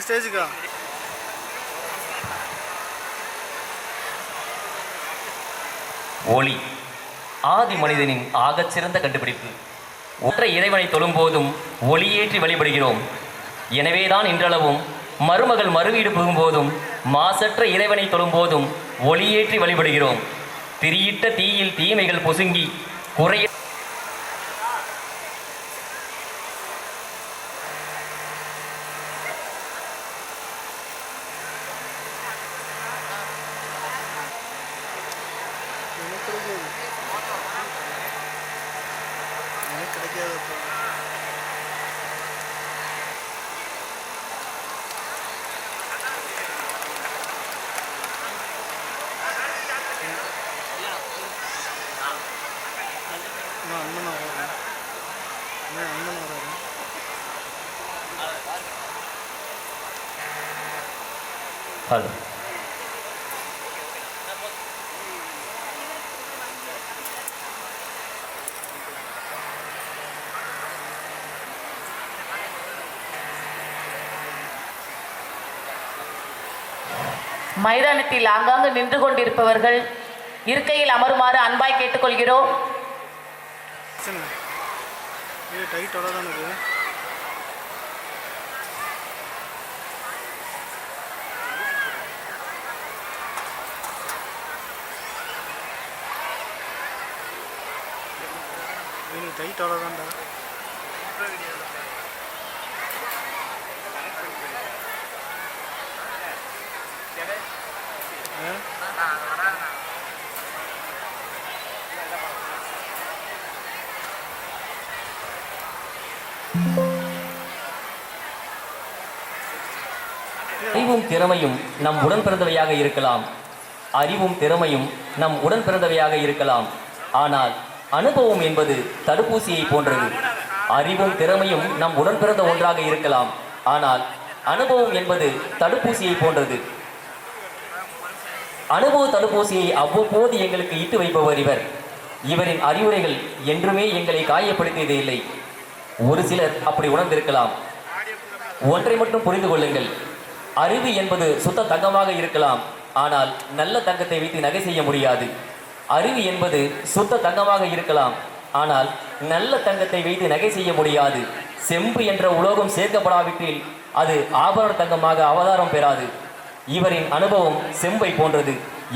ஸ்டேஜுக்கா ஒளி ஆதி மனிதனின் ஆகச்சிறந்த கண்டுபிடிப்பு. ஒற்றை இறைவனை தொழும்போதும் ஒளியேற்றி வழிபடுகிறோம். எனவேதான் இன்றளவும் மருமகள் மறுவீடு புகும்போதும் மாசற்ற இறைவனை தொழும்போதும் ஒளியேற்றி வழிபடுகிறோம். திரியிட்ட தீயில் தீமைகள் பொசுங்கி குறைய ஹலோ மைதானத்தில் ஆங்காங்கு நின்று கொண்டிருப்பவர்கள் இருக்கையில் அமருமாறு அன்பாய் கேட்டுக்கொள்கிறோம். டைட் அவ்வளோதான்டா. அறிவும் திறமையும் நம் உடன் பிறந்தவையாக இருக்கலாம். அறிவும் திறமையும் நம் உடன் பிறந்தவையாக இருக்கலாம். ஆனால் அனுபவம் என்பது தடுப்பூசியை போன்றது. அறிவும் திறமையும் நம் உடன் பிறந்த ஒன்றாக இருக்கலாம். ஆனால் அனுபவம் என்பது தடுப்பூசியை போன்றது. அனுபவ தடுப்பூசியை அவ்வப்போது எங்களுக்கு இட்டு வைப்பவர் இவர். இவரின் அறிவுரைகள் என்றுமே எங்களை காயப்படுத்தியதே இல்லை. ஒரு சிலர் அப்படி உணர்ந்திருக்கலாம். ஒன்றை மட்டும் புரிந்து கொள்ளுங்கள். அறிவு என்பது சுத்த தங்கமாக இருக்கலாம். ஆனால் நல்ல தங்கத்தை வைத்து நகை செய்ய முடியாது. அறிவு என்பது சுத்த தங்கமாக இருக்கலாம். ஆனால் நல்ல தங்கத்தை வைத்து நகை செய்ய முடியாது. செம்பு என்ற உலோகம் சேர்க்கப்படாவிட்டில் அது ஆபரண தங்கமாக அவதாரம் பெறாது. இவரின் அனுபவம் செம்பை போன்றது.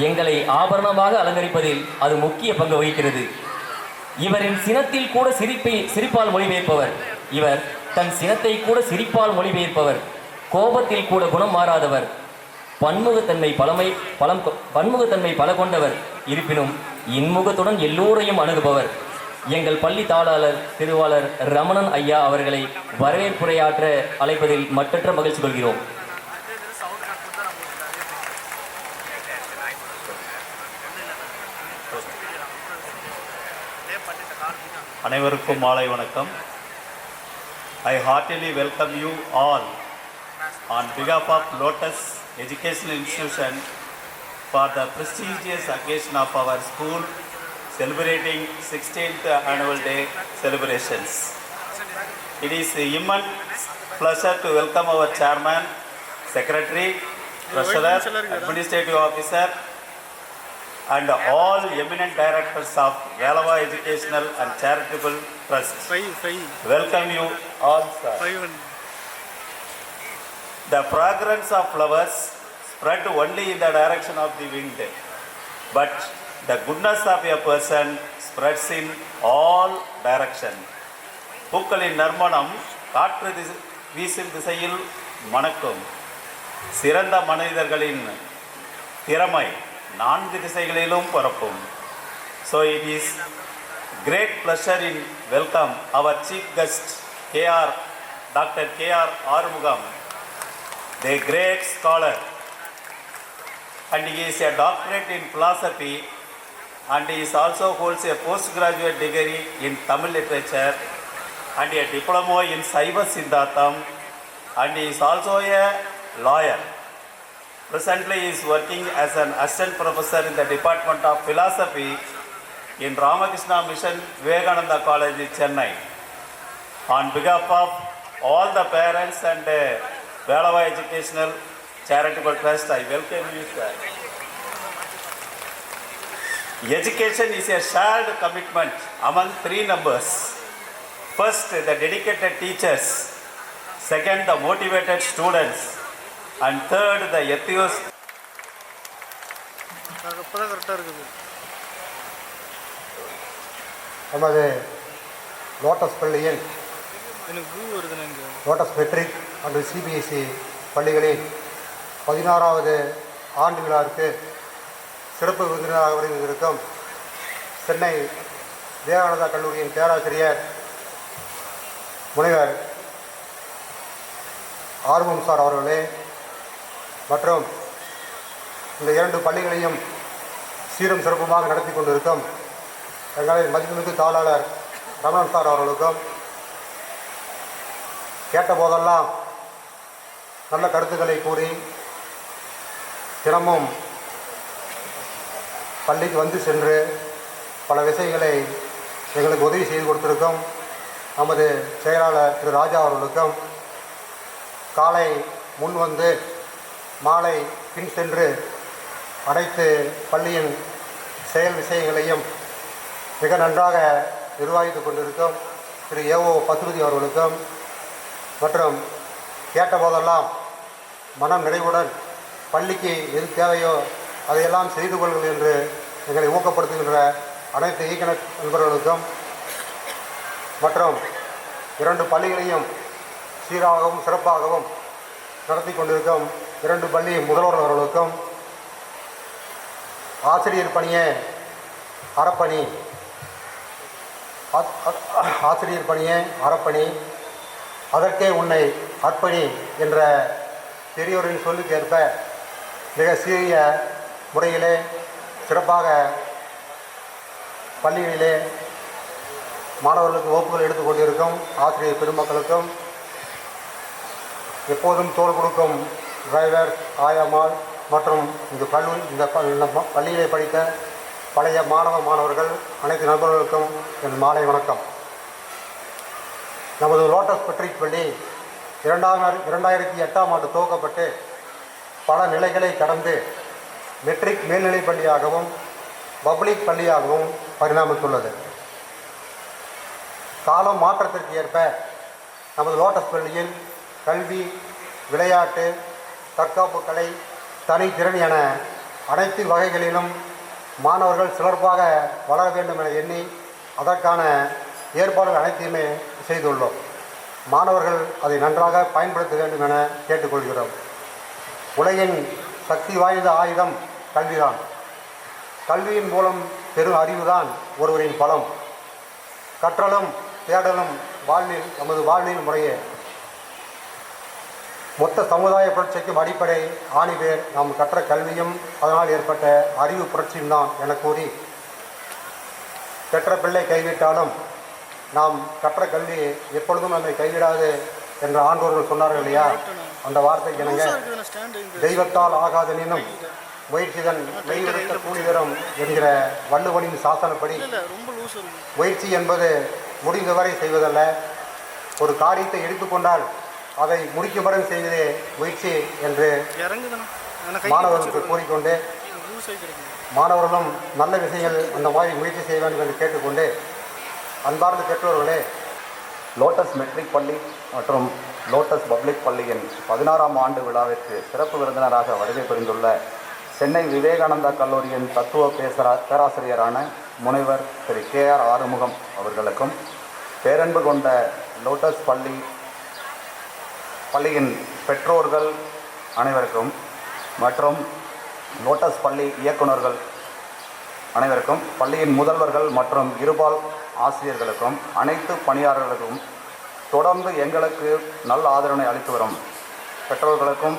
எங்களை ஆபரணமாக அலங்கரிப்பதில் அது முக்கிய பங்கு வகிக்கிறது. இவரின் சினத்தில் கூட சிரிப்பால் மொழிபெயர்ப்பவர். இவர் தன் சினத்தை கூட சிரிப்பால் மொழிபெயர்ப்பவர். கோபத்தில் கூட குணம் மாறாதவர். பன்முகத்தன்மை பல கொண்டவர். இருப்பினும் இன்முகத்துடன் எல்லோரையும் அணுகுபவர். எங்கள் பள்ளி தாளாளர் திருவாளர் ரமணன் ஐயா அவர்களை வரவேற்புரையாற்ற அழைப்பதில் மற்றற்ற மகிழ்ச்சி கொள்கிறோம். அனைவருக்கும் மாலை வணக்கம். I heartily welcome you all on behalf of Lotus Educational Institution for the prestigious occasion of our school celebrating 16th annual day celebrations. It is an immense pleasure to welcome our chairman, secretary, treasurer, administrative officer and all eminent directors of Yalava Educational and Charitable Trust. Welcome you all, sir. The fragrance of flowers spread only in the direction of the wind, but the goodness of a person spreads in all direction. பூக்களின் நறுமணம் காற்று வீசும் திசையில் மணக்கும். சிறந்த மனிதர்களின் திறமை 4 திசைகளிலும் பரப்பும். So it is great pleasure in welcome our chief guest Dr. K.R. Arumugam, the great scholar, and he is a doctorate in philosophy and he is also holds a postgraduate degree in Tamil literature and a diploma in Saiva Siddhartham, and he is also a lawyer. Presently he is working as an assistant professor in the Department of Philosophy in Ramakrishna Mission Vivekananda College in Chennai. On behalf of all the parents and Velava Educational Charitable Trust, I welcome you, sir. Education is a shared commitment among three numbers. First, the dedicated teachers. Second, the motivated students. And third, the enthusiastic. அப்போ தான் கரெக்டாக இருக்குது. நமது lotus பள்ளியில் எனக்கு blue வருதுண்ணா இங்கே. Lotus matric மற்றும் CBSE பள்ளிகளில் 16வது ஆண்டு விழாவிற்கு சிறப்பு விருந்தினராக வருகின்றிருக்கும் சென்னை விவேகானந்தா கல்லூரியின் பேராசிரியர் முனைவர் ஆர்வம் சார் அவர்களே மற்றும் இந்த 2 பள்ளிகளையும் சீரும் சிறப்புமாக நடத்தி கொண்டிருக்கும் எங்களின் மதிப்புமிகு தாளாளர் ரமணன் சார் அவர்களுக்கும் கேட்ட போதெல்லாம் நல்ல கருத்துக்களை கூறி தினமும் பள்ளிக்கு வந்து சென்று பல விஷயங்களை எங்களுக்கு உதவி செய்து கொடுத்திருக்கும் நமது செயலாளர் திரு ராஜா அவர்களுக்கும் காலை முன் வந்து மாலை பின் சென்று அனைத்து பள்ளியின் செயல் விஷயங்களையும் மிக நன்றாக நிர்வகித்து கொண்டிருக்கும் திரு ஏஓ பசுபதி அவர்களுக்கும் மற்றும் கேட்ட போதெல்லாம் மனம் நிறைவுடன் பள்ளிக்கு எது தேவையோ அதையெல்லாம் செய்து கொள்ளுங்கள் என்று எங்களை ஊக்கப்படுத்துகின்ற அனைத்து இயக்குனர் நண்பர்களுக்கும் மற்றும் 2 பள்ளிகளையும் சீராகவும் சிறப்பாகவும் நடத்தி கொண்டிருக்கும் 2 பள்ளி முதல்வர் அவர்களுக்கும் ஆசிரியர் பணியே அறப்பணி ஆசிரியர் பணியே அறப்பணி அதற்கே உன்னை அர்ப்பணி என்ற பெரியோரின் சொல்லுக்கேற்ப மிக சீரிய முறையிலே சிறப்பாக பள்ளிகளிலே மாணவர்களுக்கு வகுப்புகள் எடுத்துக் கொண்டிருக்கும் ஆசிரியர் பெருமக்களுக்கும் எப்போதும் தோள் கொடுக்கும் டிரைவர் ஆயம்மாள் மற்றும் இந்த பள்ளியிலே படித்த பழைய மாணவர்கள் அனைத்து நண்பர்களுக்கும் என் மாலை வணக்கம். நமது லோட்டஸ் மெட்ரிக் பள்ளி 2008ஆம் ஆண்டு துவக்கப்பட்டு பல நிலைகளை கடந்து மெட்ரிக் மேல்நிலைப் பள்ளியாகவும் பப்ளிக் பள்ளியாகவும் பரிணாமித்துள்ளது. காலம் மாற்றத்திற்கு ஏற்ப நமது லோட்டஸ் பள்ளியில் கல்வி, விளையாட்டு, தற்காப்பு கலை, தனித்திறன் என அனைத்து வகைகளிலும் மாணவர்கள் சிறப்பாக வளர வேண்டும் என எண்ணி அதற்கான ஏற்பாடுகள் அனைத்தையுமே செய்துள்ளோம். மாணவர்கள் அதை நன்றாக பயன்படுத்த வேண்டும் என கேட்டுக்கொள்கிறோம். உலகின் சக்தி வாய்ந்த ஆயுதம் கல்விதான். கல்வியின் மூலம் பெரும் அறிவுதான் ஒருவரின் பலம். கற்றலும் தேடலும் நமது வாழ்வில் முறையே மொத்த சமுதாய புரட்சிக்கும் அடிப்படை ஆணிவேர் நாம் கற்ற கல்வியும் அதனால் ஏற்பட்ட அறிவு புரட்சியும் தான் என கூறி, பெற்ற பிள்ளை கைவிட்டாலும் நாம் கற்ற கல்வி எப்பொழுதும் நம்மை கைவிடாது என்ற ஆண்டோர்கள் சொன்னார்கள் இல்லையா, அந்த வார்த்தைக்கு இணங்க தெய்வத்தால் ஆகாதெனினும் முயற்சிதன் மெய்விடுத்த கூலிதரும் என்கிற வள்ளுவனின் சாசனப்படி முயற்சி என்பது முடிந்தவரை செய்வதல்ல, ஒரு காரியத்தை எடுத்துக்கொண்டால் அதை முடிக்கும் வரை செய்வதே முயற்சி என்று மாணவர்களுக்கு கூறிக்கொண்டு, மாணவர்களும் நல்ல விஷயங்கள் அந்த மாதிரி முயற்சி செய்ய வேண்டும் என்று கேட்டுக்கொண்டு, அன்பார்ந்த பெற்றோர்களே, லோட்டஸ் மெட்ரிக் பள்ளி மற்றும் லோட்டஸ் பப்ளிக் பள்ளியின் 16ஆம் ஆண்டு விழாவிற்கு சிறப்பு விருந்தினராக வருகை புரிந்துள்ள சென்னை விவேகானந்தா கல்லூரியின் தத்துவ பேராசிரியரான முனைவர் திரு KR ஆறுமுகம் அவர்களுக்கும், பேரன்பு கொண்ட லோட்டஸ் பள்ளியின் பெற்றோர்கள் அனைவருக்கும் மற்றும் லோட்டஸ் பள்ளி இயக்குநர்கள் அனைவருக்கும், பள்ளியின் முதல்வர்கள் மற்றும் இருபால் ஆசிரியர்களுக்கும், அனைத்து பணியாளர்களுக்கும், தொடர்ந்து எங்களுக்கு நல்ல ஆதரவினை அளித்து வரும் பெற்றோர்களுக்கும்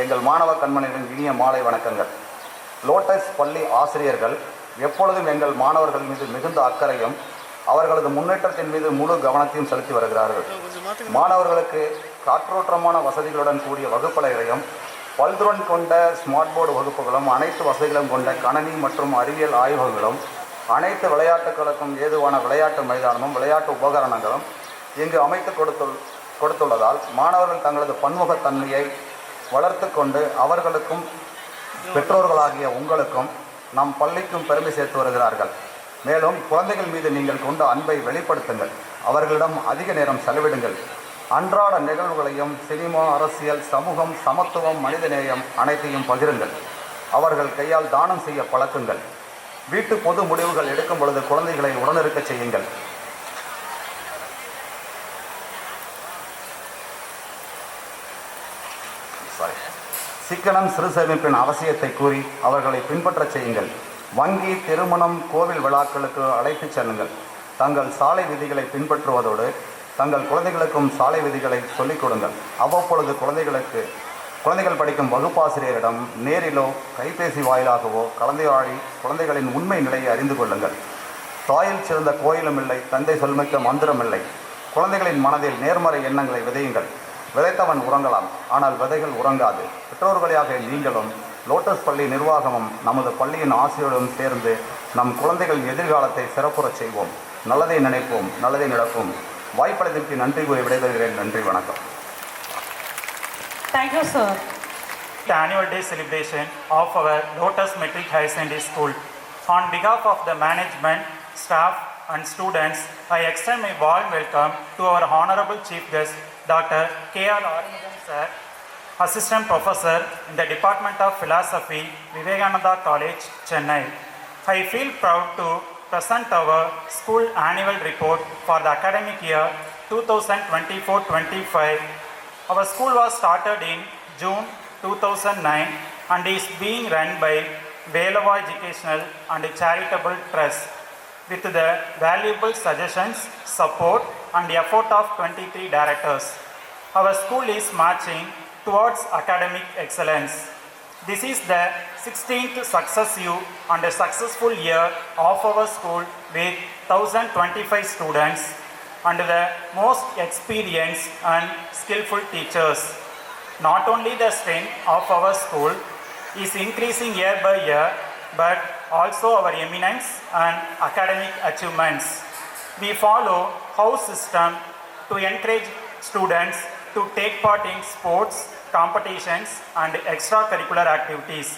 எங்கள் மாணவ கண்மணிகளின் இனிய மாலை வணக்கங்கள். லோட்டஸ் பள்ளி ஆசிரியர்கள் எப்பொழுதும் எங்கள் மாணவர்கள் மீது மிகுந்த அக்கறையும் அவர்களது முன்னேற்றத்தின் மீது முழு கவனத்தையும் செலுத்தி வருகிறார்கள். மாணவர்களுக்கு காற்றோட்டமான வசதிகளுடன் கூடிய வகுப்பறைகளையும், பல்துடன் கொண்ட ஸ்மார்ட் போர்டு வகுப்புகளும், அனைத்து வசதிகளும் கொண்ட கணனி மற்றும் அறிவியல் ஆய்வகங்களும், அனைத்து விளையாட்டுகளுக்கும் ஏதுவான விளையாட்டு மைதானமும் விளையாட்டு உபகரணங்களும் இங்கு அமைத்து கொடுத்துள்ளதால் மாணவர்கள் தங்களது பன்முகத்தன்மையை வளர்த்து கொண்டு அவர்களுக்கும் பெற்றோர்களாகிய உங்களுக்கும் நம் பள்ளிக்கும் பெருமை சேர்த்து வருகிறார்கள். மேலும் குழந்தைகள் மீது நீங்கள் கொண்ட அன்பை வெளிப்படுத்துங்கள். அவர்களிடம் அதிக நேரம் செலவிடுங்கள். அன்றாட நிகழ்வுகளையும் சினிமா, அரசியல், சமூகம், சமத்துவம், மனிதநேயம் அனைத்தையும் பகிருங்கள். அவர்கள் கையால் தானம் செய்ய பழக்குங்கள். வீட்டு பொது முடிவுகள் எடுக்கும் பொழுது குழந்தைகளை உடனிருக்க செய்யுங்கள். சிக்கனம் சிறு சேமிப்பின் அவசியத்தை கூறி அவர்களை பின்பற்றச் செய்யுங்கள். வங்கி, திருமணம், கோவில் விழாக்களுக்கு அழைத்துச் செல்லுங்கள். தங்கள் சாலை விதிகளை பின்பற்றுவதோடு தங்கள் குழந்தைகளுக்கும் சாலை விதிகளை சொல்லிக் கொடுங்கள். அவ்வப்பொழுது குழந்தைகள் படிக்கும் வகுப்பாசிரியரிடம் நேரிலோ கைபேசி வாயிலாகவோ கலந்துரையாடி குழந்தைகளின் உண்மை நிலையை அறிந்து கொள்ளுங்கள். தாயில் சிறந்த கோயிலும் இல்லை, தந்தை சொல்மிக்க மந்திரம் இல்லை. குழந்தைகளின் மனதில் நேர்மறை எண்ணங்களை விதையுங்கள். விதைத்தவன் உறங்கலாம், ஆனால் விதைகள் உறங்காது. பெற்றோர்களாக நீங்களும் லோட்டஸ் பள்ளி நிர்வாகமும் நமது பள்ளியின் ஆசிரியருடன் சேர்ந்து நம் குழந்தைகளின் எதிர்காலத்தை சிறப்புறச் செய்வோம். நல்லதை நினைப்போம், நல்லதை நடப்போம். வாய்ப்பளித்ததற்கு நன்றி கூறி விடைபெறுகிறேன். நன்றி, வணக்கம். Thank you, sir. The annual day celebration of our Lotus Metric Higher Secondary School. On behalf of the management, staff and students, I extend my warm welcome to our Honorable Chief Guest, Dr. K.R. Arumugam Sir, Assistant Professor in the Department of Philosophy, Vivekananda College, Chennai. I feel proud to present our school annual report for the academic year 2024-25. Our school was started in June 2009 and is being run by Velava Educational and Charitable Trust with the valuable suggestions, support and effort of 23 directors. Our school is marching towards academic excellence. This is the 16th successive and a successful year of our school with 1025 students and the most experienced and skillful teachers. Not only the strength of our school is increasing year by year, but also our eminence and academic achievements. We follow house system to encourage students to take part in sports, competitions and extracurricular activities.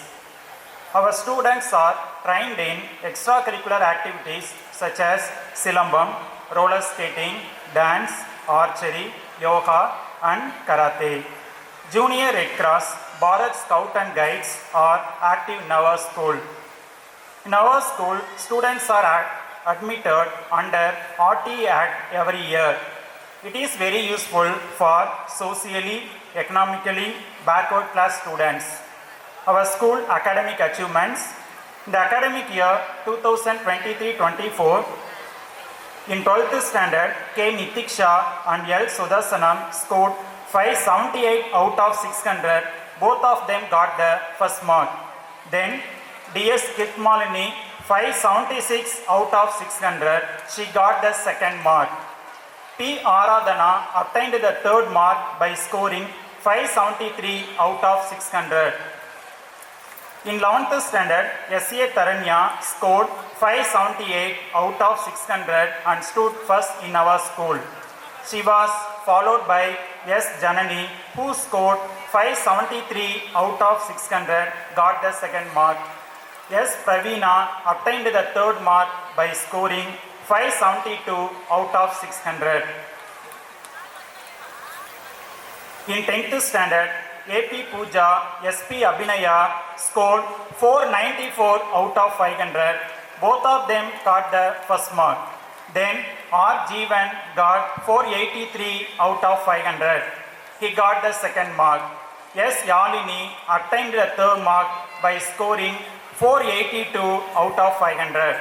Our students are trained in extracurricular activities such as Silambam, roller skating, dance, archery, yoga and karate. Junior Red Cross, Bharat Scout and Guides are active in our school. In our school, students are admitted under RT Act every year. It is very useful for socially, economically backward class students. Our school academic achievements. In the academic year 2023-24, in 12th standard, K. Nitiksha and L. Sudarsanam scored 578 out of 600. Both of them got the first mark. Then D.S. Kirtmalini 576 out of 600. She got the second mark. P. Aradhana obtained the third mark by scoring 573 out of 600. In 11th standard, S.A. Taranya scored 578 out of 600 and stood first in our school. She was followed by S. Janani, who scored 573 out of 600, got the second mark. S. Praveena obtained the third mark by scoring 572 out of 600. In 10th standard, A.P. Pooja, S.P. Abhinaya scored 494 out of 500. Both of them got the first mark. Then R. Jeevan got 483 out of 500. He got the second mark. S. Yalini obtained the third mark by scoring 482 out of 500.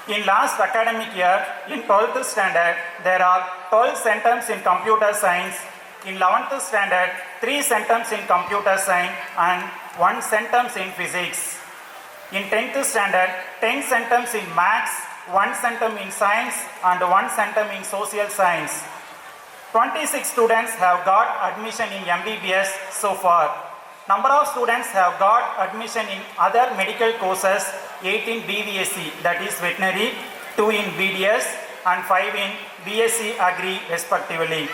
In last academic year, in 12th standard, there are 12 centums in computer science. In 11th standard, 3 centums in computer science and 1 centums in physics. In 10th standard, 10 centums in maths, 1 centum in science and 1 centum in social science. 26 students have got admission in MBBS so far. Number of students have got admission in other medical courses, 8 in BVSC, that is veterinary, 2 in BDS, and 5 in BSc Agri respectively.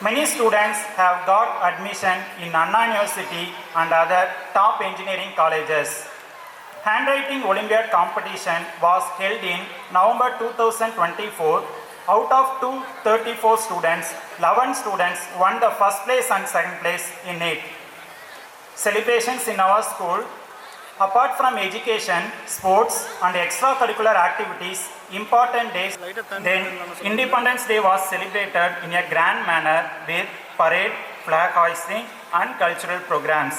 Many students have got admission in Anna University and other top engineering colleges. Handwriting Olympiad competition was held in November 2024. Out of 234 students, 11 students won the first place and second place in it. Celebrations in our school. Apart from education, sports and extracurricular activities, important days, then Independence Day was celebrated in a grand manner with parade, flag hoisting and cultural programs.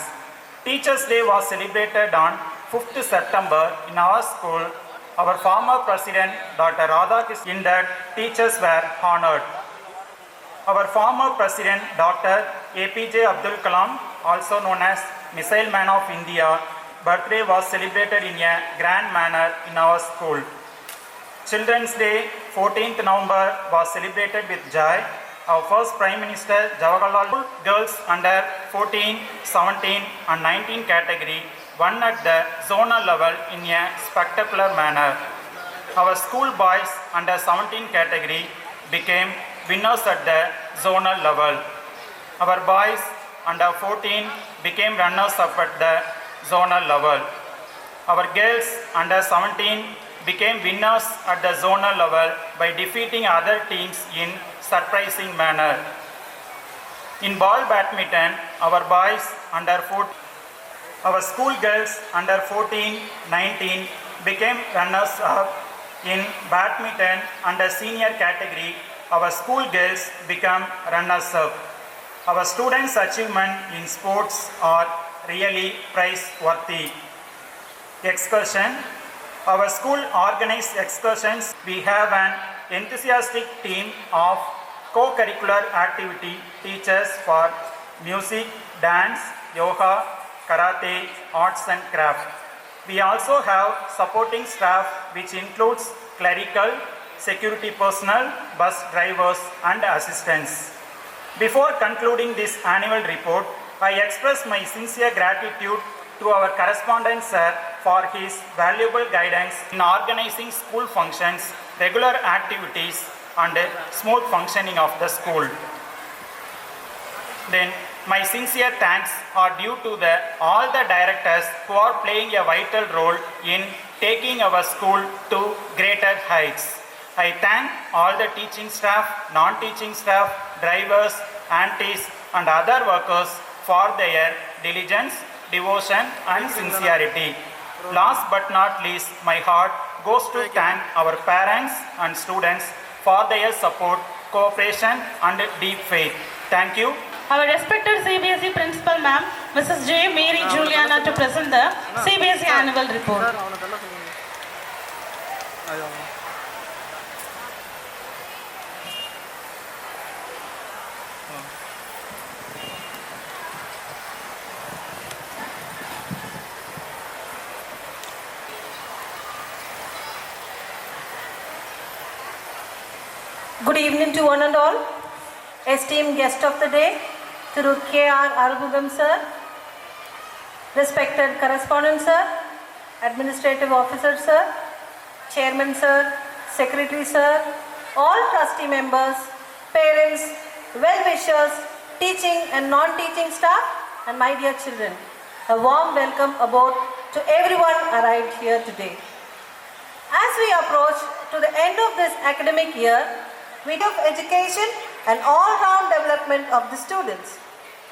Teachers' Day was celebrated on 5th September in our school. Our former president, Dr. Radhakrishnan, in that teachers were honored. Our former president, Dr. APJ Abdul Kalam, also known as Missile Man of India, birthday was celebrated in a grand manner in our school. Children's Day, 14th November, was celebrated with joy. Our first Prime Minister, Jawaharlal Nehru, girls under 14, 17 and 19 category won at the zonal level in a spectacular manner. Our school boys under 17 category became winners at the zonal level. Our boys under 14 became runners-up at the zonal level. Our girls under 17 became winners at the zonal level by defeating other teams in surprising manner. In ball badminton, our boys under 14, our school girls under 14, 19 became runners-up in badminton under senior category. Our school girls become runners-up. Our students' achievement in sports are really praiseworthy. Excursion. Our school organized excursions. We have an enthusiastic team of co-curricular activity teachers for music, dance, yoga, karate, arts and craft. We also have supporting staff which includes clerical, security personnel, bus drivers and assistants. Before concluding this annual report, I express my sincere gratitude to our correspondent sir for his valuable guidance in organizing school functions, regular activities and smooth functioning of the school. Then my sincere thanks are due to all the directors who are playing a vital role in taking our school to greater heights. I thank all the teaching staff, non-teaching staff, drivers, aunties and other workers for their diligence, devotion and sincerity. Last but not least, my heart goes to thank our parents and students for their support, cooperation and deep faith. Thank you. Our respected CBSE Principal Ma'am, Mrs. J. Mary Juliana, to present the CBSE Annual Report. Sir அவனுக்கெல்லாம் சொல்லுங்க. அது Good evening to one and all. Esteemed guest of the day, Thiru K.R. Arugugam sir, respected correspondent sir, administrative officer sir, chairman sir, secretary sir, all trustee members, parents, well-wishers, teaching and non-teaching staff, and my dear children, a warm welcome aboard to everyone arrived here today. As we approach to the end of this academic year, we of education and all-round development of the students,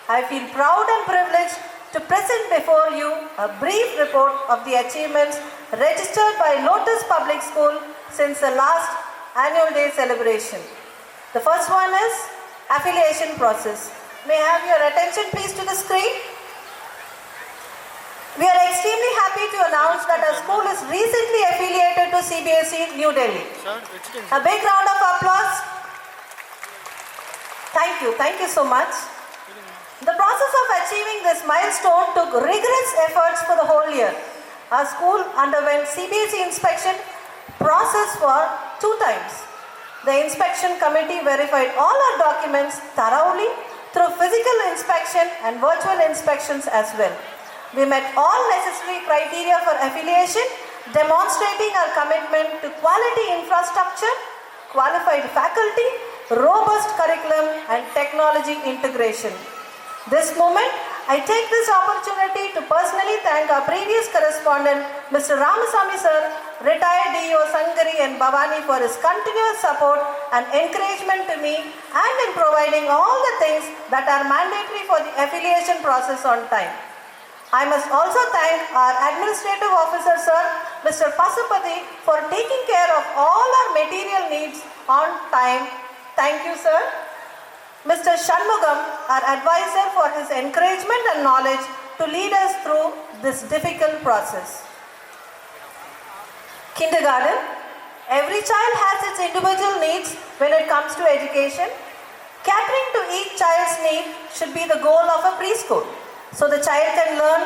I feel proud and privileged to present before you a brief report of the achievements registered by Lotus Public School since the last annual day celebration. The first one is affiliation process. May I have your attention please to the screen? We are extremely happy to announce that our school is recently affiliated to CBSE New Delhi. Sir வச்சுட்டேங்க. A big round of applause. Thank you so much. The process of achieving this milestone took rigorous efforts for the whole year. Our school underwent CBSE inspection process for 2 times. The inspection committee verified all our documents thoroughly through physical inspection and virtual inspections as well. We met all necessary criteria for affiliation, demonstrating our commitment to quality infrastructure, qualified faculty, robust curriculum and technology integration. This moment, I take this opportunity to personally thank our previous correspondent, Mr. Ramasamy sir, retired DO Sangari and Bhavani for his continuous support and encouragement to me and in providing all the things that are mandatory for the affiliation process on time. I must also thank our administrative officer sir, Mr. Pasupati, for taking care of all our material needs on time. Thank you sir. Mr. Shanmugam, our advisor, for his encouragement and knowledge to lead us through this difficult process. Kindergarten. Every child has its individual needs when it comes to education. Catering to each child's need should be the goal of a preschool, so the child can learn,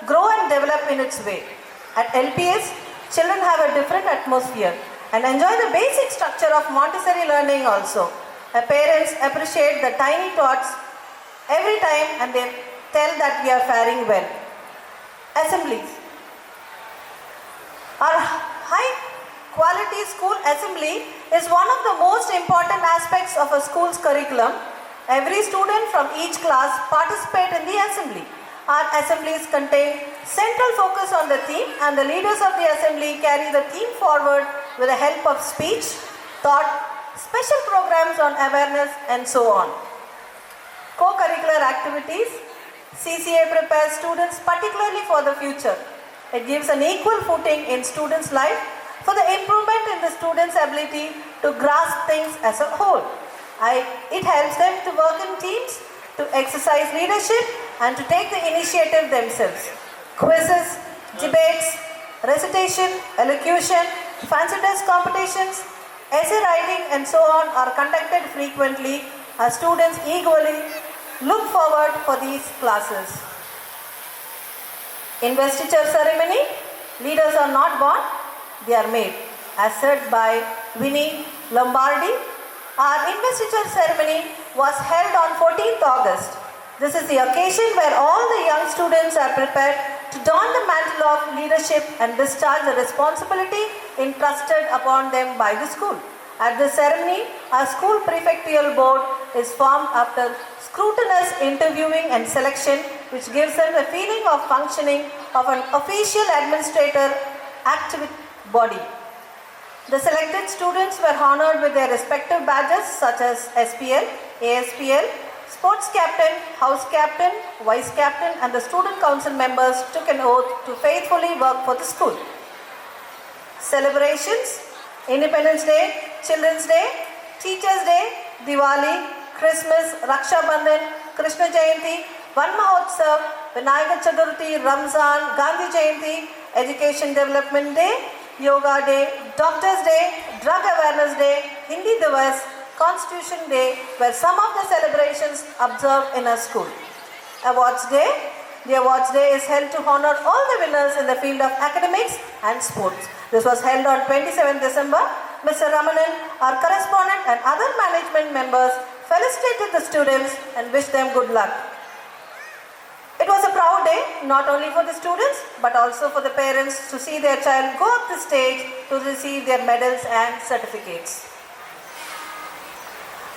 grow and develop in its way. At LPS, children have a different atmosphere and enjoy the basic structure of Montessori learning also. Our parents appreciate the tiny thoughts every time and they tell that we are faring well. Assemblies. Our high quality school assembly is one of the most important aspects of a school's curriculum. Every student from each class participate in the assembly. Our assemblies contain central focus on the theme and the leaders of the assembly carry the theme forward with the help of speech, thought, special programs on awareness and so on. Co-curricular activities. CCA prepares students particularly for the future. It gives an equal footing in students' life for the improvement in the students' ability to grasp things as a whole. It helps them to work in teams, to exercise leadership and to take the initiative themselves. Quizzes, debates, recitation, elocution, fancy dress competitions, essay writing and so on are conducted frequently as students eagerly look forward for these classes. Investiture ceremony. Leaders are not born, they are made. As said by Winnie Lombardi, our investiture ceremony was held on 14th August. This is the occasion where all the young students are prepared to don the mantle of leadership and discharge the responsibility entrusted upon them by the school. At the ceremony, our school prefectural board is formed after scrutinous interviewing and selection, which gives them the feeling of functioning of an official administrator active body. The selected students were honored with their respective badges such as SPL, ASPL, sports captain, house captain, vice captain and the student council members took an oath to faithfully work for the school. Celebrations. Independence Day, Children's Day, Teachers Day, Diwali, Christmas, Raksha Bandhan, Krishna Jayanti, Van Mahotsav, Vinayak Chaturthi, Ramzan, Gandhi Jayanti, Education Development Day, Yoga Day, Doctors Day, Drug Awareness Day, Hindi Divas, Constitution Day were some of the celebrations observed in a school. Awards Day. The Awards Day is held to honor all the winners in the field of academics and sports. This was held on 27 December. Mr. Ramanan, our correspondent and other management members felicitated the students and wished them good luck. It was a proud day, not only for the students, but also for the parents to see their child go up the stage to receive their medals and certificates.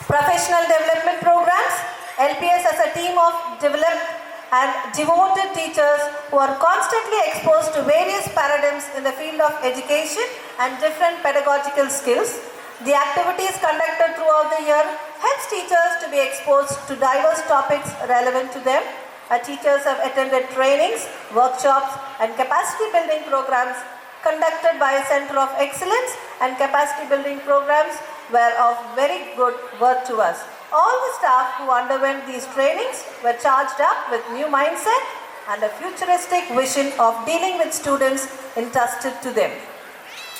Professional development programs. LPS as a team of developed and devoted teachers who are constantly exposed to various paradigms in the field of education and different pedagogical skills. The activities conducted throughout the year helps teachers to be exposed to diverse topics relevant to them. Our teachers have attended trainings, workshops and capacity building programs conducted by a Center of Excellence, and capacity building programs were of very good worth to us. All the staff who underwent these trainings were charged up with new mindset and a futuristic vision of dealing with students entrusted to them.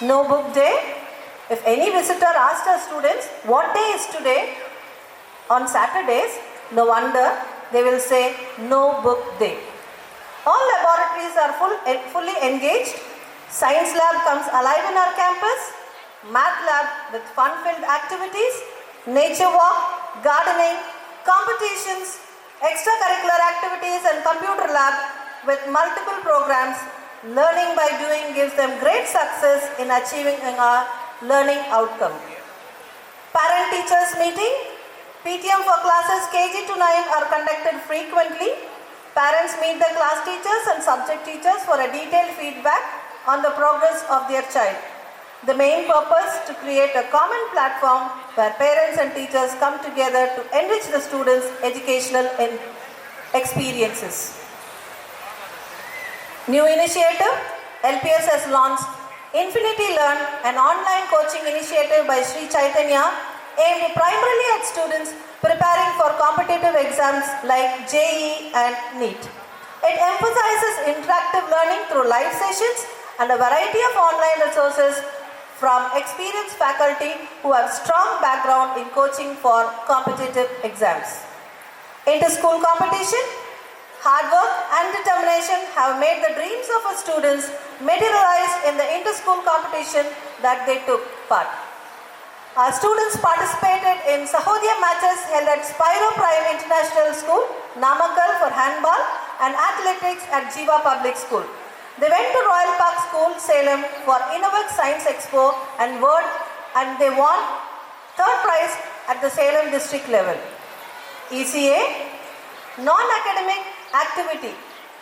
No book day. If any visitor asked our students, what day is today? On Saturdays, no wonder they will say, no book day. All laboratories are fully engaged. Science lab comes alive in our campus. Math lab with fun-filled activities. Nature walk, gardening, competitions, extracurricular activities and computer lab with multiple programs. Learning by doing gives them great success in achieving our learning outcome. Parent-teachers meeting. PTM for classes KG to 9 are conducted frequently. Parents meet the class teachers and subject teachers for a detailed feedback on the progress of their child. The main purpose to create a common platform where parents and teachers come together to enrich the students' educational experiences. New initiative, LPS has launched Infinity Learn, an online coaching initiative by Sri Chaitanya aimed primarily at students preparing for competitive exams like JEE and NEET. It emphasizes interactive learning through live sessions and a variety of online resources from experienced faculty who have strong background in coaching for competitive exams. Inter-school competition, hard work and determination have made the dreams of our students materialize in the inter-school competition that they took part. Our students participated in Sahodya matches held at Spiro Prime International School, Namakkal for handball and athletics at Jiva Public School. They went to Royal Park School, Salem for Innovex Science Expo and they won third prize at the Salem district level. ECA, non-academic activity.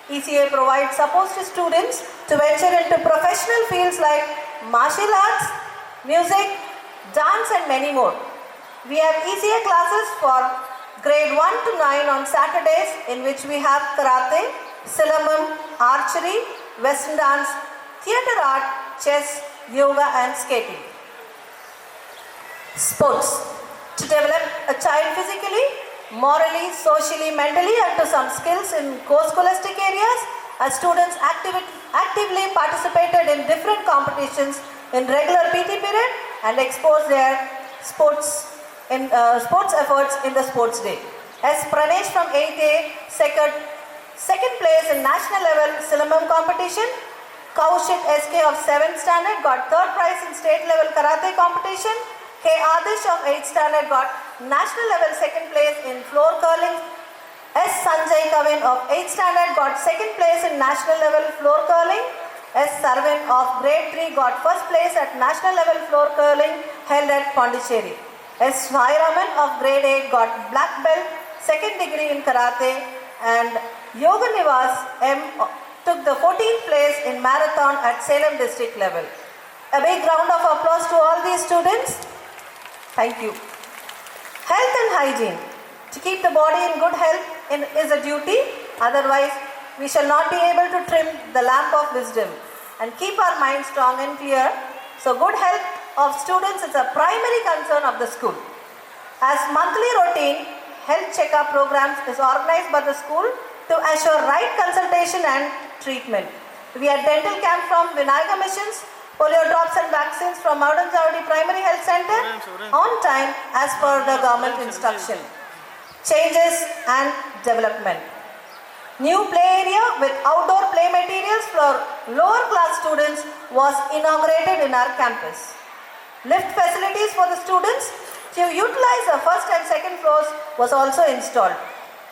ECA provides support to students to venture into professional fields like martial arts, music, dance and many more. We have ECA classes for grade 1 to 9 on Saturdays in which we have karate, silambam, archery, western dance, theatre art, chess, yoga and skating. Sports. To develop a child physically, morally, socially, mentally and to some skills in co-scholastic areas, our students actively participated in different competitions in regular PT period and exposed their sports efforts in the sports day. As Pranesh from 8A second place in national level Silambam competition, Kaushik SK of 7th standard got third prize in state level karate competition, K. Adish of 8th standard got national level second place in floor curling, S. Sanjay Kavin of 8th standard got second place in national level floor curling, S. Sarvin of grade 3 got first place at national level floor curling held at Pondicherry. S. Vairaman of grade 8 got black belt, second degree in karate and Yoga Nivas M took the 14th place in marathon at Salem district level. A big round of applause to all these students. Thank you. Health and hygiene. To keep the body in good health is a duty, otherwise we shall not be able to trim the lamp of wisdom and keep our minds strong and clear. So good health of students is a primary concern of the school. As monthly routine, health checkup programs is organized by the school to assure right consultation and treatment. We had dental camp from Vinayaga Missions, polio drops and vaccines from Maudanjavadi Primary Health Center on time as per the government instruction. Changes and development. New play area with outdoor play materials for lower class students was inaugurated in our campus. Lift facilities for the students to utilize the first and second floors was also installed.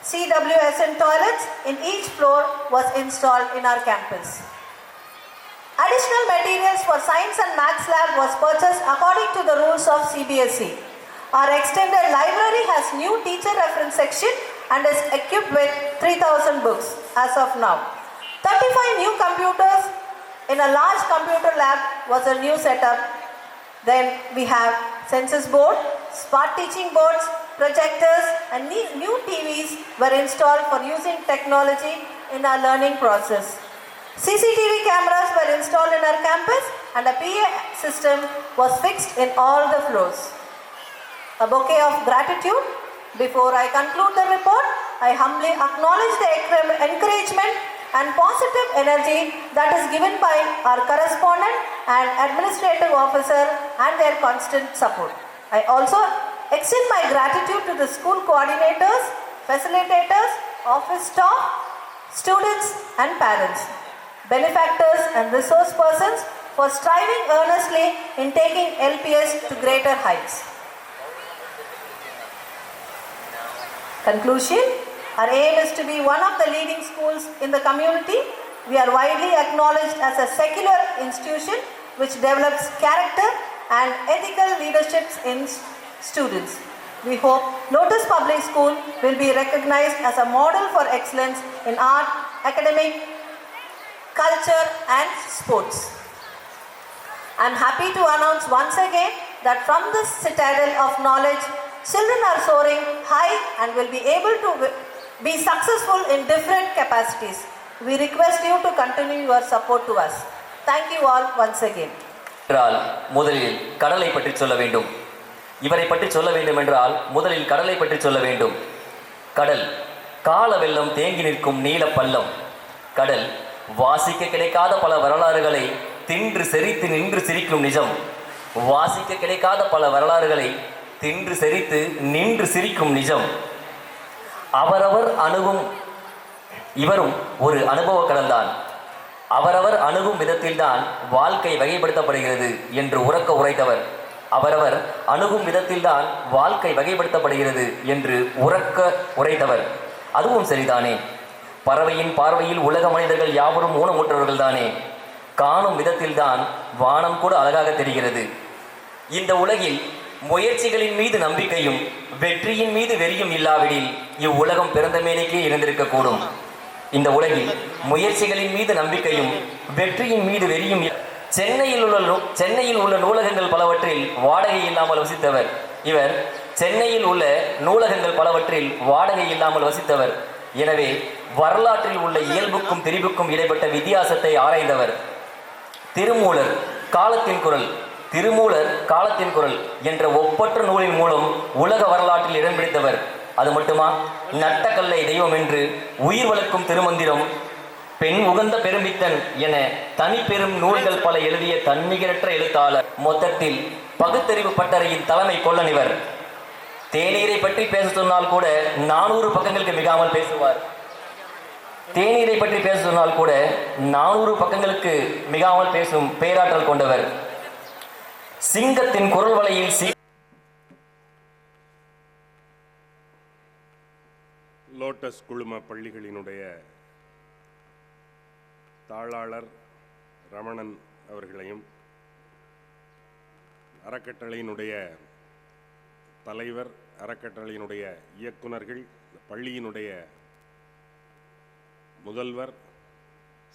CWSN toilets in each floor was installed in our campus. Additional materials for science and maths lab was purchased according to the rules of CBSE. Our extended library has new teacher reference section and is equipped with 3,000 books as of now. 35 new computers in a large computer lab was a new setup. Then we have census board, smart teaching boards, projectors and new TVs were installed for using technology in our learning process. CCTV cameras were installed in our campus and a PA system was fixed in all the floors. A bouquet of gratitude. Before I conclude the report, I humbly acknowledge the encouragement and positive energy that is given by our correspondent and administrative officer and their constant support. I also extend my gratitude to the school coordinators, facilitators, office staff, students and parents, benefactors and resource persons for striving earnestly in taking LPS to greater heights. Conclusion. Our aim is to be one of the leading schools in the community. We are widely acknowledged as a secular institution which develops character and ethical leaderships in students. We hope Lotus Public School will be recognized as a model for excellence in art, academic, culture and sports. I am happy to announce once again that from this citadel of knowledge, children are soaring high and will be able to be successful in different capacities. We request you to continue your support to us. Thank you all once again. முதலில் கடலை பற்றி சொல்ல வேண்டும். இவரை பற்றி சொல்ல வேண்டும் என்றால் முதலில் கடலை பற்றி சொல்ல வேண்டும். கடல் கால வெள்ளம் தேங்கி நிற்கும் நீல பள்ளம். கடல் வாசிக்க கிடைக்காத பல வரலாறுகளை தின்று செறித்து நின்று சிரிக்கும் நிஜம். வாசிக்க கிடைக்காத பல வரலாறுகளை தின்று செறித்து நின்று சிரிக்கும் நிஜம். அவரவர் அணுகும் இவரும் ஒரு அனுபவ கடல்தான். அவரவர் அணுகும் விதத்தில்தான் வாழ்க்கை வகைப்படுத்தப்படுகிறது என்று உறக்க உரைத்தவர். அவரவர் அணுகும் விதத்தில்தான் வாழ்க்கை வகைப்படுத்தப்படுகிறது என்று உறக்க உரைத்தவர். அதுவும் சரிதானே. பறவையின் பார்வையில் உலக மனிதர்கள் யாவரும் ஊனமுற்றவர்கள் தானே. காணும் விதத்தில்தான் வானம் கூட அழகாக தெரிகிறது. இந்த உலகில் முயற்சிகளின் மீது நம்பிக்கையும் வெற்றியின் மீது வெறியும் இல்லாவிடில் இவ்வுலகம் பிறந்த மேலேக்கே இருந்திருக்கக்கூடும். இந்த உலகில் முயற்சிகளின் மீது நம்பிக்கையும் வெற்றியின் மீது வெறியும் சென்னையில் உள்ள நூலகங்கள் பலவற்றில் வாடகை இல்லாமல் வசித்தவர். இவர் சென்னையில் உள்ள நூலகங்கள் பலவற்றில் வாடகை இல்லாமல் வசித்தவர். எனவே வரலாற்றில் உள்ள இயல்புக்கும் திரிபுக்கும் இடைப்பட்ட வித்தியாசத்தை ஆராய்ந்தவர். திருமூலர் காலத்தின் குரல் என்ற ஒப்பற்ற நூலின் மூலம் உலக வரலாற்றில் இடம் பிடித்தவர். அது மட்டுமா, நட்டக்கல்லை தெய்வம் என்று உயிர் வளர்க்கும் திருமந்திரம், பெண் உகந்த பெரும்பித்தன் என தனிப்பெரும் நூல்கள் பல எழுதிய தன்னிகரற்ற எழுத்தாளர். மொத்தத்தில் பகுத்தறிவு பட்டறையின் தலைமை கொள்ளனிவர். தேநீரை பற்றி பேச சொன்னால் கூட 400 பக்கங்களுக்கு மிகாமல் பேசுவார். தேநீரை பற்றி பேச சொன்னால் கூட 400 பக்கங்களுக்கு மிகாமல் பேசும் பேராற்றல் கொண்டவர். சிங்கத்தின் குரல் வலையில் லோட்டஸ் குழும பள்ளிகளினுடைய தாளாளர் ரமணன் அவர்களையும், அறக்கட்டளையினுடைய தலைவர், அறக்கட்டளையினுடைய இயக்குநர்கள், பள்ளியினுடைய முதல்வர்,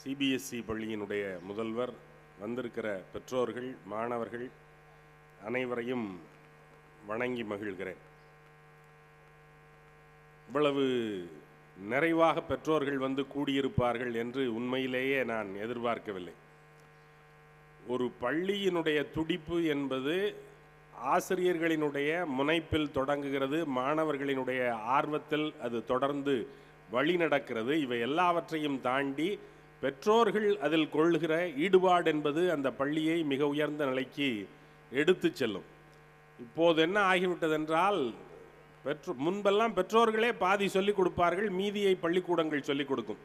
சிபிஎஸ்இ பள்ளியினுடைய முதல்வர், வந்திருக்கிற பெற்றோர்கள், மாணவர்கள் அனைவரையும் வணங்கி மகிழ்கிறேன். இவ்வளவு நிறைவாக பெற்றோர்கள் வந்து கூடியிருப்பார்கள் என்று உண்மையிலேயே நான் எதிர்பார்க்கவில்லை. ஒரு பள்ளியினுடைய துடிப்பு என்பது ஆசிரியர்களினுடைய முனைப்பில் தொடங்குகிறது, மாணவர்களினுடைய ஆர்வத்தில் அது தொடர்ந்து வழி நடக்கிறது. இவை எல்லாவற்றையும் தாண்டி பெற்றோர்கள் அதில் கொள்ளுகிற ஈடுபாடு என்பது அந்த பள்ளியை மிக உயர்ந்த நிலைக்கு எடுத்து செல்லும். இப்போது என்ன ஆகிவிட்டதென்றால், முன்பெல்லாம் பெற்றோர்களே பாதி சொல்லிக் கொடுப்பார்கள், மீதியை பள்ளிக்கூடங்கள் சொல்லிக் கொடுக்கும்.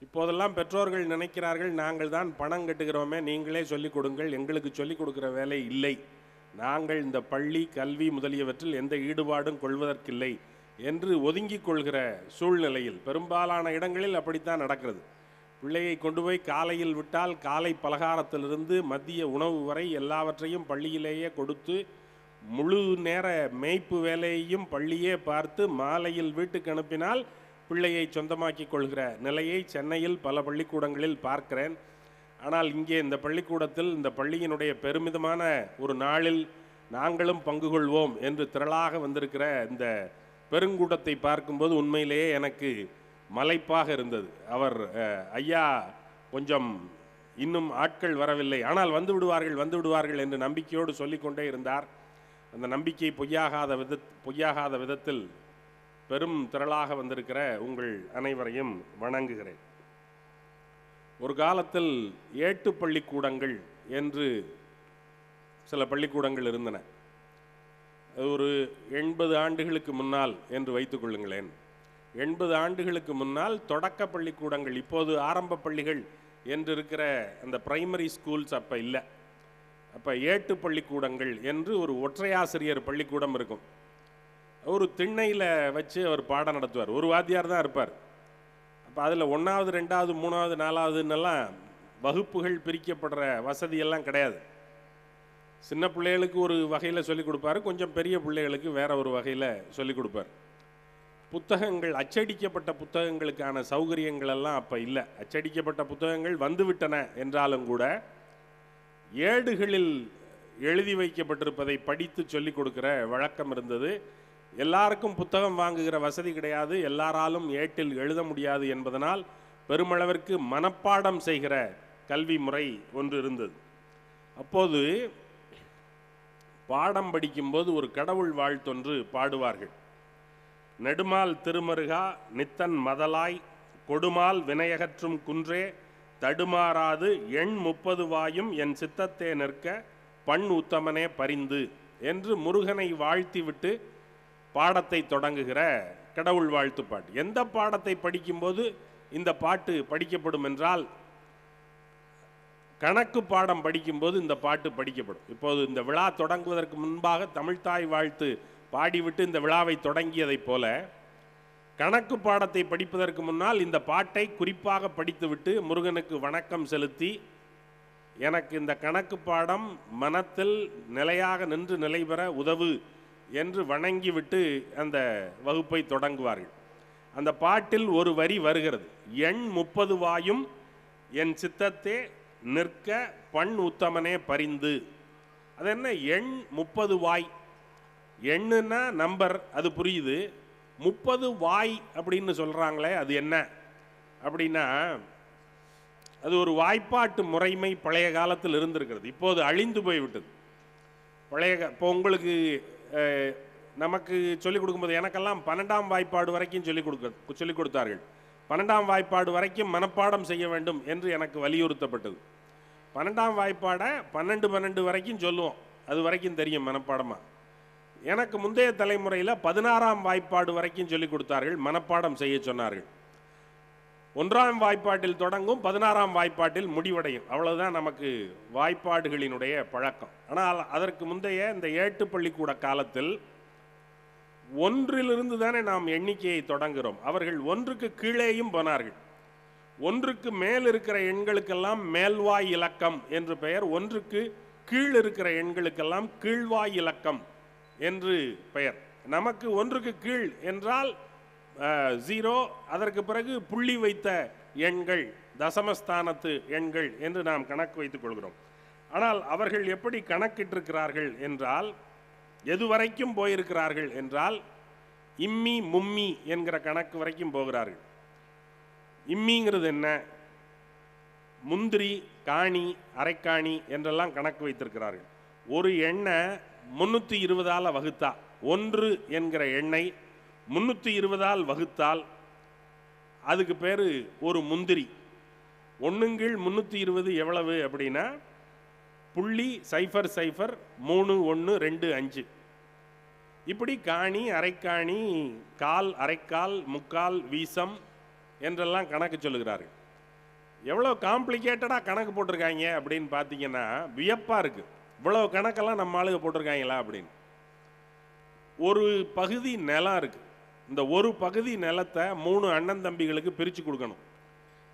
இப்போதெல்லாம் பெற்றோர்கள் நினைக்கிறார்கள், நாங்கள் தான் பணம் கட்டுகிறோமே, நீங்களே சொல்லிக் கொடுங்கள், எங்களுக்கு சொல்லிக் கொடுக்கிற வேலை இல்லை, நாங்கள் இந்த பள்ளி கல்வி முதலியவற்றில் எந்த ஈடுபாடும் கொள்வதற்கில்லை என்று ஒதுங்கிக் கொள்கிற சூழ்நிலையில் பெரும்பாலான இடங்களில் அப்படித்தான் நடக்கிறது. பிள்ளையை கொண்டு போய் காலையில் விட்டால் காலை பலகாரத்திலிருந்து மதிய உணவு வரை எல்லாவற்றையும் பள்ளியிலேயே கொடுத்து முழு நேர மேய்ப்பு வேலையையும் பள்ளியே பார்த்து மாலையில் வீட்டுக்கு அனுப்பினால் பிள்ளையை சொந்தமாக்கி கொள்கிற நிலையை சென்னையில் பல பள்ளிக்கூடங்களில் பார்க்கிறேன். ஆனால் இங்கே இந்த பள்ளிக்கூடத்தில் இந்த பள்ளியினுடைய பெருமிதமான ஒரு நாளில் நாங்களும் பங்கு கொள்வோம் என்று திரளாக வந்திருக்கிற இந்த பெருங்கூட்டத்தை பார்க்கும்போது உண்மையிலேயே எனக்கு மலைப்பாக இருந்தது. அவர் ஐயா கொஞ்சம் இன்னும் ஆட்கள் வரவில்லை, ஆனால் வந்து விடுவார்கள் என்று நம்பிக்கையோடு சொல்லிக்கொண்டே இருந்தார். அந்த நம்பிக்கை பொய்யாகாத விதத்தில் பெரும் திரளாக வந்திருக்கிற உங்கள் அனைவரையும் வணங்குகிறேன். ஒரு காலத்தில் ஏட்டு பள்ளிக்கூடங்கள் என்று சில பள்ளிக்கூடங்கள் இருந்தன. ஒரு 80 ஆண்டுகளுக்கு முன்னால் என்று வைத்துக் கொள்ளுங்களேன். 80 ஆண்டுகளுக்கு முன்னால் தொடக்க பள்ளிக்கூடங்கள், இப்போது ஆரம்ப பள்ளிகள் என்று இருக்கிற அந்த பிரைமரி ஸ்கூல்ஸ் அப்போ இல்லை. அப்போ ஏட்டு பள்ளிக்கூடங்கள் என்று ஒரு ஒற்றையாசிரியர் பள்ளிக்கூடம் இருக்கும். ஒரு திண்ணையில் வச்சு அவர் பாடம் நடத்துவார். ஒரு வாத்தியார் தான் இருப்பார். அப்போ அதில் 1வது 2வது 3வது 4வதுன்னெல்லாம் வகுப்புகள் பிரிக்கப்படுற வசதியெல்லாம் கிடையாது. சின்ன பிள்ளைகளுக்கு ஒரு வகையில் சொல்லிக் கொடுப்பாரு, கொஞ்சம் பெரிய பிள்ளைகளுக்கு வேற ஒரு வகையில் சொல்லிக் கொடுப்பார். புத்தகங்கள், அச்சடிக்கப்பட்ட புத்தகங்களுக்கான சௌகரியங்கள் எல்லாம் அப்போ இல்லை. அச்சடிக்கப்பட்ட புத்தகங்கள் வந்துவிட்டன என்றாலும் கூட ஏடுகளில் எழுதி வைக்கப்பட்டிருப்பதை படித்து சொல்லிக் கொடுக்கிற வழக்கம் இருந்தது. எல்லாருக்கும் புத்தகம் வாங்குகிற வசதி கிடையாது, எல்லாராலும் ஏட்டில் எழுத முடியாது என்பதனால் பெருமளவிற்கு மனப்பாடம் செய்கிற கல்வி முறை ஒன்று இருந்தது. அப்போது பாடம் படிக்கும்போது ஒரு கடவுள் வாழ்த்தொன்று பாடுவார்கள். நெடுமால் திருமருகா நித்தன் மதலாய் கொடுமால் வினையகற்றும் குன்றே தடுமாறாது எண் 30 வாயும் என் சித்தத்தே நிற்க பண் உத்தமனே பரிந்து என்று முருகனை வாழ்த்திவிட்டு பாடத்தை தொடங்குகிற கடவுள் வாழ்த்து பாட்டு. எந்த பாடத்தை படிக்கும்போது இந்த பாட்டு படிக்கப்படும் என்றால், கணக்கு பாடம் படிக்கும்போது இந்த பாட்டு படிக்கப்படும். இப்போது இந்த விழா தொடங்குவதற்கு முன்பாக தமிழ்த்தாய் வாழ்த்து பாடிவிட்டு இந்த விழாவை தொடங்கியதைப் போல, கணக்கு பாடத்தை படிப்பதற்கு முன்னால் இந்த பாட்டை குறிப்பாக படித்துவிட்டு முருகனுக்கு வணக்கம் செலுத்தி, எனக்கு இந்த கணக்கு பாடம் மனத்தில் நிலையாக நின்று நிலை பெற உதவு என்று வணங்கிவிட்டு அந்த வகுப்பை தொடங்குவார்கள். அந்த பாட்டில் ஒரு வரி வருகிறது, எண் 30 வாயும் என் சித்தத்தே நிற்க பண் உத்தமனே பரிந்து. அது என்ன எண் 30 வாய்? எண்ணுன்னா நம்பர், அது புரியுது. 30 வாய் அப்படின்னு சொல்கிறாங்களே, அது என்ன அப்படின்னா, அது ஒரு வாய்ப்பாட்டு முறைமை பழைய காலத்தில் இருந்திருக்கிறது. இப்போது அழிந்து போய்விட்டது. இப்போ உங்களுக்கு நமக்கு சொல்லிக் கொடுக்கும்போது, எனக்கெல்லாம் 12ஆம் வாய்ப்பாடு வரைக்கும் சொல்லிக் கொடுத்தார்கள். 12ஆம் வாய்ப்பாடு வரைக்கும் மனப்பாடம் செய்ய வேண்டும் என்று எனக்கு வலியுறுத்தப்பட்டது. 12ஆம் வாய்ப்பாடை 12 வரைக்கும் சொல்லுவோம், அது வரைக்கும் தெரியும் மனப்பாடமாக. எனக்கு முந்தைய தலைமுறையில் 16ஆம் வாய்ப்பாடு வரைக்கும் சொல்லிக் கொடுத்தார்கள், மனப்பாடம் செய்ய சொன்னார்கள். 1ஆம் வாய்ப்பாட்டில் தொடங்கும், 16ஆம் வாய்ப்பாட்டில் முடிவடையும். அவ்வளவுதான் நமக்கு வாய்ப்பாடுகளினுடைய பழக்கம். ஆனால் அதற்கு முந்தைய இந்த ஏட்டுப்பள்ளிக்கூட காலத்தில் 1லிருந்து தானே நாம் எண்ணிக்கையை தொடங்குகிறோம். அவர்கள் 1க்கு கீழேயும் போனார்கள். 1க்கு மேல் இருக்கிற எண்களுக்கெல்லாம் மேல்வாய் இலக்கம் என்று பெயர், 1க்கு கீழ் இருக்கிற எண்களுக்கெல்லாம் கீழ்வாய் இலக்கம் என்று பெயர். நமக்கு 1க்கு கீழ் என்றால் 0, அதற்கு பிறகு புள்ளி வைத்த எண்கள், தசமஸ்தானத்து எண்கள் என்று நாம் கணக்கு வைத்துக் கொள்கிறோம். ஆனால் அவர்கள் எப்படி கணக்கிட்டிருக்கிறார்கள் என்றால், எதுவரைக்கும் போயிருக்கிறார்கள் என்றால், இம்மி மும்மி என்கிற கணக்கு வரைக்கும் போகிறார்கள். இம்மிங்கிறது என்ன? முந்திரி, காணி, அரைக்காணி என்றெல்லாம் கணக்கு வைத்திருக்கிறார்கள். ஒரு எண்ணை 320ஆல் வகுத்தா, 1 என்கிற எண்ணை 320ஆல் வகுத்தால் அதுக்கு பேர் ஒரு முந்திரி. 1/320 எவ்வளவு அப்படின்னா 0.003125. இப்படி காணி, அரைக்காணி, கால், அரைக்கால், முக்கால், வீசம் என்றெல்லாம் கணக்கு சொல்லுகிறார்கள். எவ்வளோ காம்ப்ளிகேட்டடாக கணக்கு போட்டிருக்காங்க அப்படின்னு பார்த்தீங்கன்னா வியப்பாக இருக்குது. இவ்வளோ கணக்கெல்லாம் நம்ம ஆளுங்க போட்டிருக்காங்களா அப்படின்னு. ஒரு பகுதி நிலம் இருக்குது. இந்த ஒரு பகுதி நிலத்தை 3 அண்ணன் தம்பிகளுக்கு பிரித்து கொடுக்கணும்.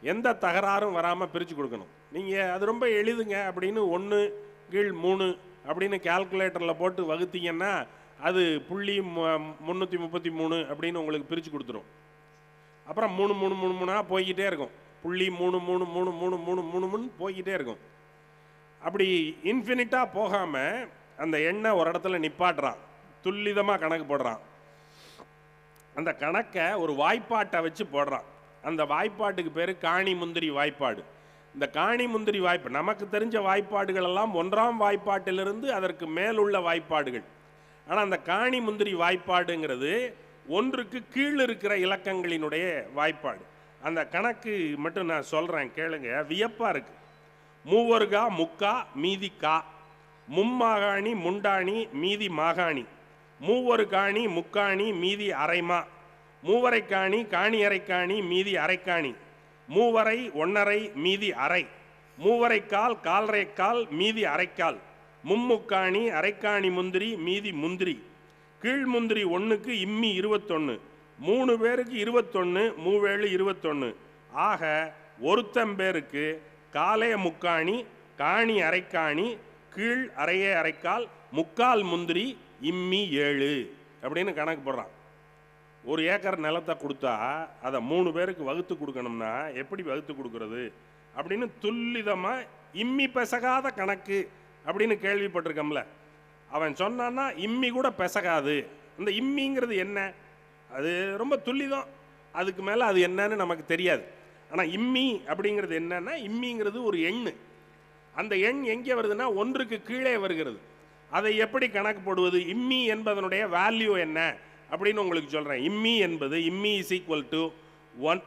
எந்த தகராறும் வராமல் பிரித்து கொடுக்கணும். நீங்கள் அது ரொம்ப எளிதுங்க அப்படின்னு 1/3 அப்படின்னு கால்குலேட்டரில் போட்டு வகுத்தீங்கன்னா அது 0.333 அப்படின்னு உங்களுக்கு பிரித்து கொடுத்துரும். அப்புறம் 3 போய்கிட்டே இருக்கும். 0.333333 போய்கிட்டே இருக்கும். அப்படி இன்ஃபினிட்டாக போகாமல் அந்த எண்ணை ஒரு இடத்துல நிப்பாட்டுறான், துல்லிதமாக கணக்கு போடுறான். அந்த கணக்கை ஒரு வாய்ப்பாட்டை வச்சு போடுறான். அந்த வாய்ப்பாட்டுக்கு பேர் காணி முந்திரி வாய்ப்பாடு. இந்த காணி முந்திரி வாய்ப்பாடு, நமக்கு தெரிஞ்ச வாய்ப்பாடுகள் எல்லாம் 1ஆம் வாய்ப்பாட்டிலிருந்து அதற்கு மேலுள்ள வாய்ப்பாடுகள். ஆனால் அந்த காணி முந்திரி வாய்ப்பாடுங்கிறது 1க்கு கீழ் இருக்கிற இலக்கங்களினுடைய வாய்ப்பாடு. அந்த கணக்கு மட்டும் நான் சொல்கிறேன் கேளுங்க, வியப்பாக இருக்குது. 3 முக்கா மீதி கா, மும்மாகாணி முண்டாணி மீதி மாகாணி, 3 காணி முக்காணி மீதி அரைமா, 3 காணி காணி அரைக்காணி மீதி அரைக்காணி, 3 1/2 மீதி அரை, 3 கால் கால்ரை கால் மீதி அரைக்கால், மும்முக்காணி அரைக்காணி முந்திரி மீதி முந்திரி, கீழ் முந்திரி 1க்கு இம்மி 21, 3 பேருக்கு 21, 3 21. ஆக ஒருத்தம் பேருக்கு காலே முக்காணி, காணி அரைக்காணி, கீழ் அரையே அரைக்கால் முக்கால் முந்திரி இம்மி 7 அப்படின்னு கணக்கு போடுறான். 1 ஏக்கர் நிலத்தை கொடுத்தா அதை 3 பேருக்கு வகுத்து கொடுக்கணும்னா எப்படி வகுத்து கொடுக்கறது அப்படின்னு துல்லிதமாக இம்மி பெசகாத கணக்கு அப்படின்னு கேள்விப்பட்டிருக்கோம்ல. அவன் சொன்னான்னா இம்மி கூட பெசகாது. இந்த இம்மிங்கிறது என்ன, அது ரொம்ப துல்லிதம், அதுக்கு மேலே அது என்னன்னு நமக்கு தெரியாது. ஆனால் இம்மி அப்படிங்கிறது என்னன்னா, இம்மிங்கிறது ஒரு எண். அந்த எண் எங்கே வருதுன்னா 1க்கு கீழே வருகிறது. அதை எப்படி கணக்கு போடுவது, இம்மி என்பதனுடைய வேல்யூ என்ன அப்படின்னு உங்களுக்கு சொல்கிறேன். இம்மி என்பது இம்மி இஸ் ஈக்குவல் டு 1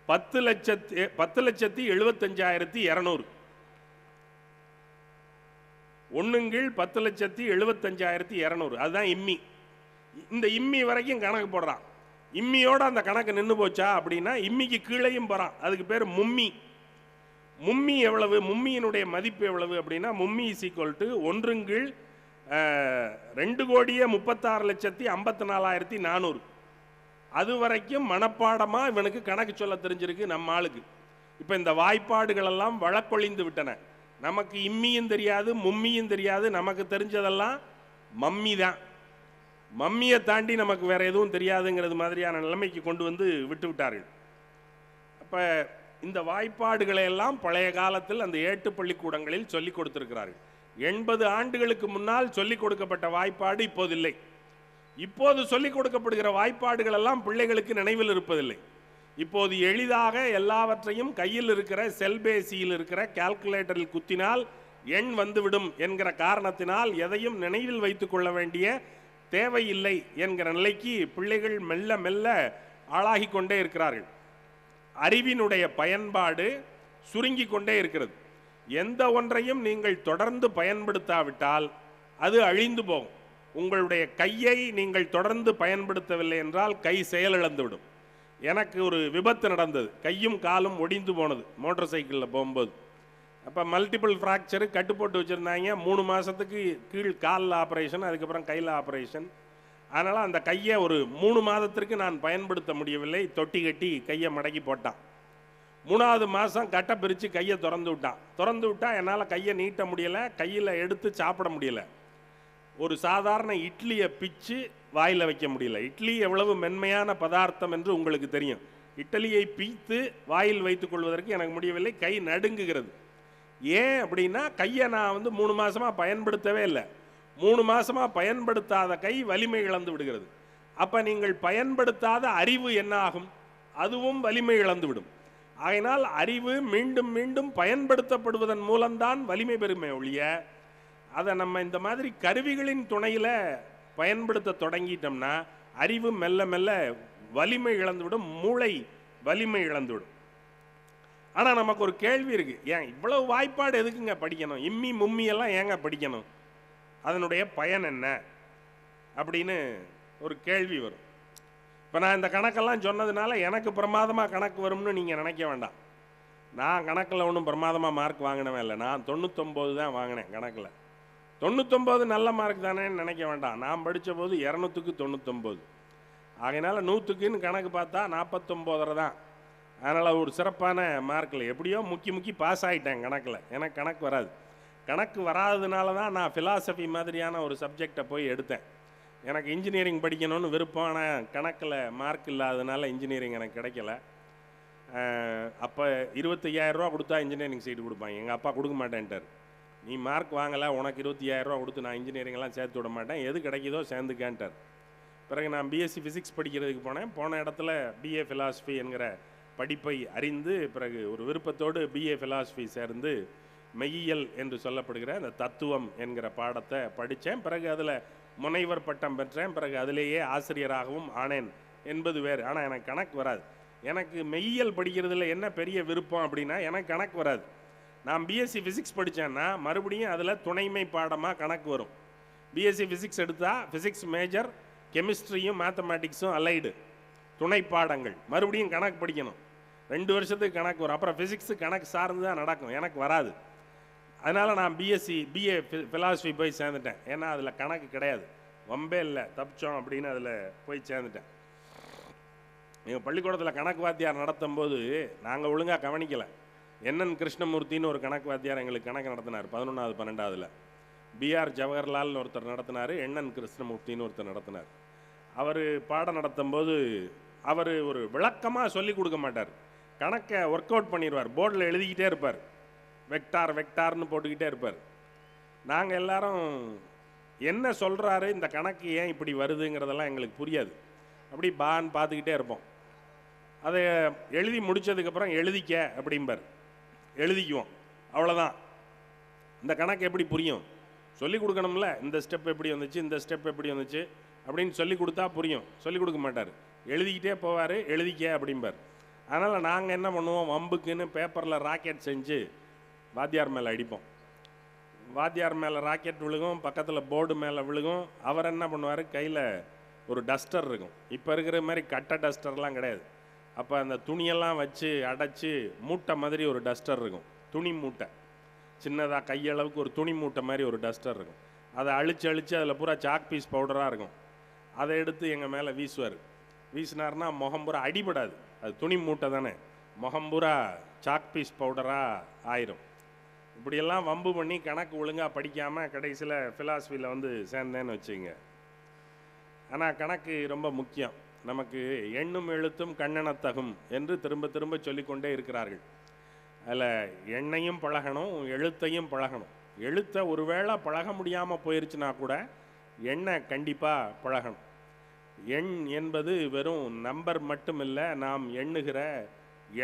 10,75,200. 1/10,75,200 அதுதான் இம்மி. இந்த இம்மி வரைக்கும் கணக்கு போடுறான். இம்மியோட அந்த கணக்கு நின்று போச்சா அப்படின்னா இம்மிக்கு கீழேயும் போகிறான். அதுக்கு பேர் மும்மி. மும்மி எவ்வளவு, மும்மியினுடைய மதிப்பு எவ்வளவு அப்படின்னா மும்மி இஸ் ஈக்குவல் டு 1/2,36,54,400. அது வரைக்கும் மனப்பாடமாக இவனுக்கு கணக்கு சொல்ல தெரிஞ்சிருக்கு நம்ம ஆளுக்கு. இப்போ இந்த வாய்ப்பாடுகளெல்லாம் வழக்கொழிந்து விட்டன. நமக்கு இம்மியும் தெரியாது மும்மியும் தெரியாது. நமக்கு தெரிஞ்சதெல்லாம் மம்மி தான். மம்மியை தாண்டி நமக்கு வேற எதுவும் தெரியாதுங்கிறது மாதிரியான நிலைமைக்கு கொண்டு வந்து விட்டு விட்டார்கள். அப்போ இந்த வாய்ப்பாடுகளை எல்லாம் பழைய காலத்தில் அந்த ஏட்டு பள்ளிக்கூடங்களில் சொல்லிக் கொடுத்திருக்கிறார்கள். 80 ஆண்டுகளுக்கு முன்னால் சொல்லிக் கொடுக்கப்பட்ட வாய்ப்பாடு இப்போதில்லை. இப்போது சொல்லிக் கொடுக்கப்படுகிற வாய்ப்பாடுகள் எல்லாம் பிள்ளைகளுக்கு நினைவில் இருப்பதில்லை. இப்போது எளிதாக எல்லாவற்றையும் கையில் இருக்கிற செல்பேசியில் இருக்கிற கால்குலேட்டரில் குத்தினால் எண் வந்துவிடும் என்கிற காரணத்தினால் எதையும் நினைவில் வைத்துக் கொள்ள வேண்டிய தேவையில்லை என்கிற நிலைக்கு பிள்ளைகள் மெல்ல மெல்ல ஆளாகி கொண்டே இருக்கிறார்கள். அறிவினுடைய பயன்பாடு சுருங்கி கொண்டே இருக்கிறது. எந்த ஒன்றையும் நீங்கள் தொடர்ந்து பயன்படுத்தாவிட்டால் அது அழிந்து போகும். உங்களுடைய கையை நீங்கள் தொடர்ந்து பயன்படுத்தவில்லை என்றால் கை செயலிழந்துவிடும். எனக்கு ஒரு விபத்து நடந்தது, கையும் காலும் ஒடிந்து போனது மோட்டார் சைக்கிளில் போகும்போது. அப்போ மல்டிபிள் ஃப்ராக்சரு கட்டு போட்டு வச்சுருந்தாங்க. 3 மாதத்துக்கு கீழ் காலில் ஆப்ரேஷன், அதுக்கப்புறம் கையில் ஆப்ரேஷன். அதனால் அந்த கையை ஒரு 3 மாதத்திற்கு நான் பயன்படுத்த முடியவில்லை. தொட்டி கட்டி கையை மடக்கி போட்டான். 3ஆவது மாதம் கட்டை பிரித்து கையை திறந்து விட்டால் என்னால் கையை நீட்ட முடியலை, கையில் எடுத்து சாப்பிட முடியலை. ஒரு சாதாரண இட்லியை பிச்சு வாயில் வைக்க முடியல. இட்லி எவ்வளவு மென்மையான பதார்த்தம் என்று உங்களுக்கு தெரியும். இட்லியை பீத்து வாயில் வைத்துக் கொள்வதற்கு எனக்கு முடியவில்லை, கை நடுங்குகிறது. ஏன் அப்படின்னா கையை நான் 3 மாதமாக பயன்படுத்தவே இல்லை. 3 மாதமாக பயன்படுத்தாத கை வலிமை இழந்து விடுகிறது. அப்போ நீங்கள் பயன்படுத்தாத அறிவு என்ன ஆகும், அதுவும் வலிமை இழந்து விடும். ஆகையினால் அறிவு மீண்டும் மீண்டும் பயன்படுத்தப்படுவதன் மூலம்தான் வலிமை பெறுமே ஒழிய அதை நம்ம இந்த மாதிரி கருவிகளின் துணையில் பயன்படுத்த தொடங்கிட்டோம்னா அறிவு மெல்ல மெல்ல வலிமை இழந்துவிடும், மூளை வலிமை இழந்துவிடும். ஆனால் நமக்கு ஒரு கேள்வி இருக்கு, ஏன் இவ்வளவு வாய்ப்பாடு எதுக்குங்க படிக்கணும், இம்மி மும்மி எல்லாம் ஏங்க படிக்கணும், அதனுடைய பயன் என்ன அப்படின்னு ஒரு கேள்வி வரும். இப்போ நான் இந்த கணக்கெல்லாம் சொன்னதுனால எனக்கு பிரமாதமாக கணக்கு வரும்னு நீங்கள் நினைக்க வேண்டாம். நான் கணக்கில் ஒன்றும் பிரமாதமாக மார்க் வாங்கினவே இல்லை. நான் 99 தான் வாங்கினேன் கணக்கில். 99 நல்ல மார்க் தானேன்னு நினைக்க வேண்டாம். நான் படித்த போது 200க்கு 99. ஆகையினால 100க்குன்னு கணக்கு பார்த்தா 49 தான். அதனால் ஒரு சிறப்பான மார்க்கில் எப்படியோ முக்கி பாஸ் ஆகிட்டேன் கணக்கில். எனக்கு கணக்கு வராது. கணக்கு வராததுனால தான் நான் ஃபிலாசபி மாதிரியான ஒரு சப்ஜெக்டை போய் எடுத்தேன். எனக்கு இன்ஜினியரிங் படிக்கணும்னு விருப்பம், ஆனால் கணக்கில் மார்க் இல்லாததுனால இன்ஜினியரிங் எனக்கு கிடைக்கல. அப்போ 25,000 ரூபா கொடுத்தா இன்ஜினியரிங் சீட்டு கொடுப்பாங்க. எங்கள் அப்பா கொடுக்க மாட்டேன்ட்டார். நீ மார்க் வாங்கலை, உனக்கு 25,000 ரூபா கொடுத்து நான் இன்ஜினியரிங்லாம் சேர்த்து விட மாட்டேன், எது கிடைக்குதோ சேர்ந்துக்கேன்ட்டார். பிறகு நான் பிஎஸ்சி ஃபிசிக்ஸ் படிக்கிறதுக்கு போன இடத்துல பிஏ ஃபிலாசபி என்கிற படிப்பை அறிந்து பிறகு ஒரு விருப்பத்தோடு பிஏ ஃபிலாசபி சேர்ந்து மெய்யியல் என்று சொல்லப்படுகிற அந்த தத்துவம் என்கிற பாடத்தை படித்தேன். பிறகு அதில் முனைவர் பட்டம் பெற்றேன். பிறகு அதிலேயே ஆசிரியராகவும் ஆனேன் என்பது வேறு. ஆனால் எனக்கு கணக்கு வராது. எனக்கு மெய்யியல் படிக்கிறதுல என்ன பெரிய விருப்பம் அப்படின்னா எனக்கு கணக்கு வராது. நான் பிஎஸ்சி ஃபிசிக்ஸ் படித்தேன்னா மறுபடியும் அதில் துணைமை பாடமாக கணக்கு வரும். பிஎஸ்சி ஃபிசிக்ஸ் எடுத்தால் ஃபிசிக்ஸ் மேஜர், கெமிஸ்ட்ரியும் மேத்தமேட்டிக்ஸும் அலைடு துணை பாடங்கள், மறுபடியும் கணக்கு படிக்கணும். 2 வருஷத்துக்கு கணக்கு வரும். அப்புறம் ஃபிசிக்ஸு கணக்கு சார்ந்து தான் நடக்கும், எனக்கு வராது. அதனால் நான் பிஏ ஃபிலாசபி போய் சேர்ந்துட்டேன். ஏன்னா அதில் கணக்கு கிடையாது, வம்பே இல்லை, தப்பிச்சோம் அப்படின்னு அதில் போய் சேர்ந்துட்டேன். எங்கள் பள்ளிக்கூடத்தில் கணக்கு வாத்தியார் நடத்தும் போது நாங்கள் ஒழுங்காக கவனிக்கலை. NN கிருஷ்ணமூர்த்தின்னு ஒரு கணக்கு வாத்தியார் எங்களுக்கு கணக்கு நடத்தினார் 11வது 12வதுல. BR ஜவஹர்லால்னு ஒருத்தர் நடத்தினார், NN கிருஷ்ணமூர்த்தின்னு ஒருத்தர் நடத்தினார். அவர் பாடம் நடத்தும்போது அவர் ஒரு விளக்கமாக சொல்லி கொடுக்க மாட்டார், கணக்கை ஒர்க் அவுட் பண்ணிடுவார், போர்டில் எழுதிக்கிட்டே இருப்பார், வெக்டார் வெக்டார்னு போட்டுக்கிட்டே இருப்பார். நாங்கள் எல்லாரும் என்ன சொல்கிறாரு, இந்த கணக்கு ஏன் இப்படி வருதுங்கிறதெல்லாம் எங்களுக்கு புரியாது, அப்படி பான்னு பார்த்துக்கிட்டே இருப்போம். அதை எழுதி முடித்ததுக்கப்புறம் எழுதிக்க அப்படிம்பார், எழுதிக்குவோம், அவ்வளோதான். இந்த கணக்கு எப்படி புரியும், சொல்லி கொடுக்கணும்ல, இந்த ஸ்டெப் எப்படி வந்துச்சு, இந்த ஸ்டெப் எப்படி வந்துச்சு அப்படின்னு சொல்லி கொடுத்தா புரியும். சொல்லி கொடுக்க மாட்டார், எழுதிக்கிட்டே போவார், எழுதிக்க அப்படிம்பார். அதனால் நாங்கள் என்ன பண்ணுவோம், வம்புக்குன்னு பேப்பரில் ராக்கெட் செஞ்சு வாத்தியார் மேலே அடிப்போம். வாத்தியார் மேலே ராக்கெட் விழுகும், பக்கத்தில் போர்டு மேலே விழுகும். அவர் என்ன பண்ணுவார், கையில் ஒரு டஸ்டர் இருக்கும், இப்போ இருக்கிற மாதிரி கட்டை டஸ்டர்லாம் கிடையாது. அப்போ அந்த துணியெல்லாம் வச்சு அடைச்சி மூட்டை மாதிரி ஒரு டஸ்டர் இருக்கும், துணி மூட்டை, சின்னதாக கையளவுக்கு ஒரு துணி மூட்டை மாதிரி ஒரு டஸ்டர் இருக்கும். அதை அழிச்சு அதில் பூரா சாக் பீஸ் பவுடராக இருக்கும். அதை எடுத்து எங்கள் மேலே வீசுவார். வீசினார்னா முகம்பூரா அடிபடாது, அது துணி மூட்டை தானே, முகம்பூரா சாக் பீஸ் பவுடராக ஆயிரும். இப்படியெல்லாம் வம்பு பண்ணி கணக்கு ஒழுங்காக படிக்காமல் கடைசியில் ஃபிலாசபியில் வந்து சேர்ந்தேன்னு வச்சுங்க. ஆனால் கணக்கு ரொம்ப முக்கியம். நமக்கு எண்ணும் எழுத்தும் கண்ணெனத்தகும் என்று திரும்ப திரும்ப சொல்லிக்கொண்டே இருக்கிறார்கள். அதில் எண்ணையும் பழகணும், எழுத்தையும் பழகணும். எழுத்தை ஒருவேளை பழக முடியாமல் போயிருச்சுன்னா கூட எண்ணை கண்டிப்பாக பழகணும். எண் என்பது வெறும் நம்பர் மட்டும் இல்லை, நாம் எண்ணுகிற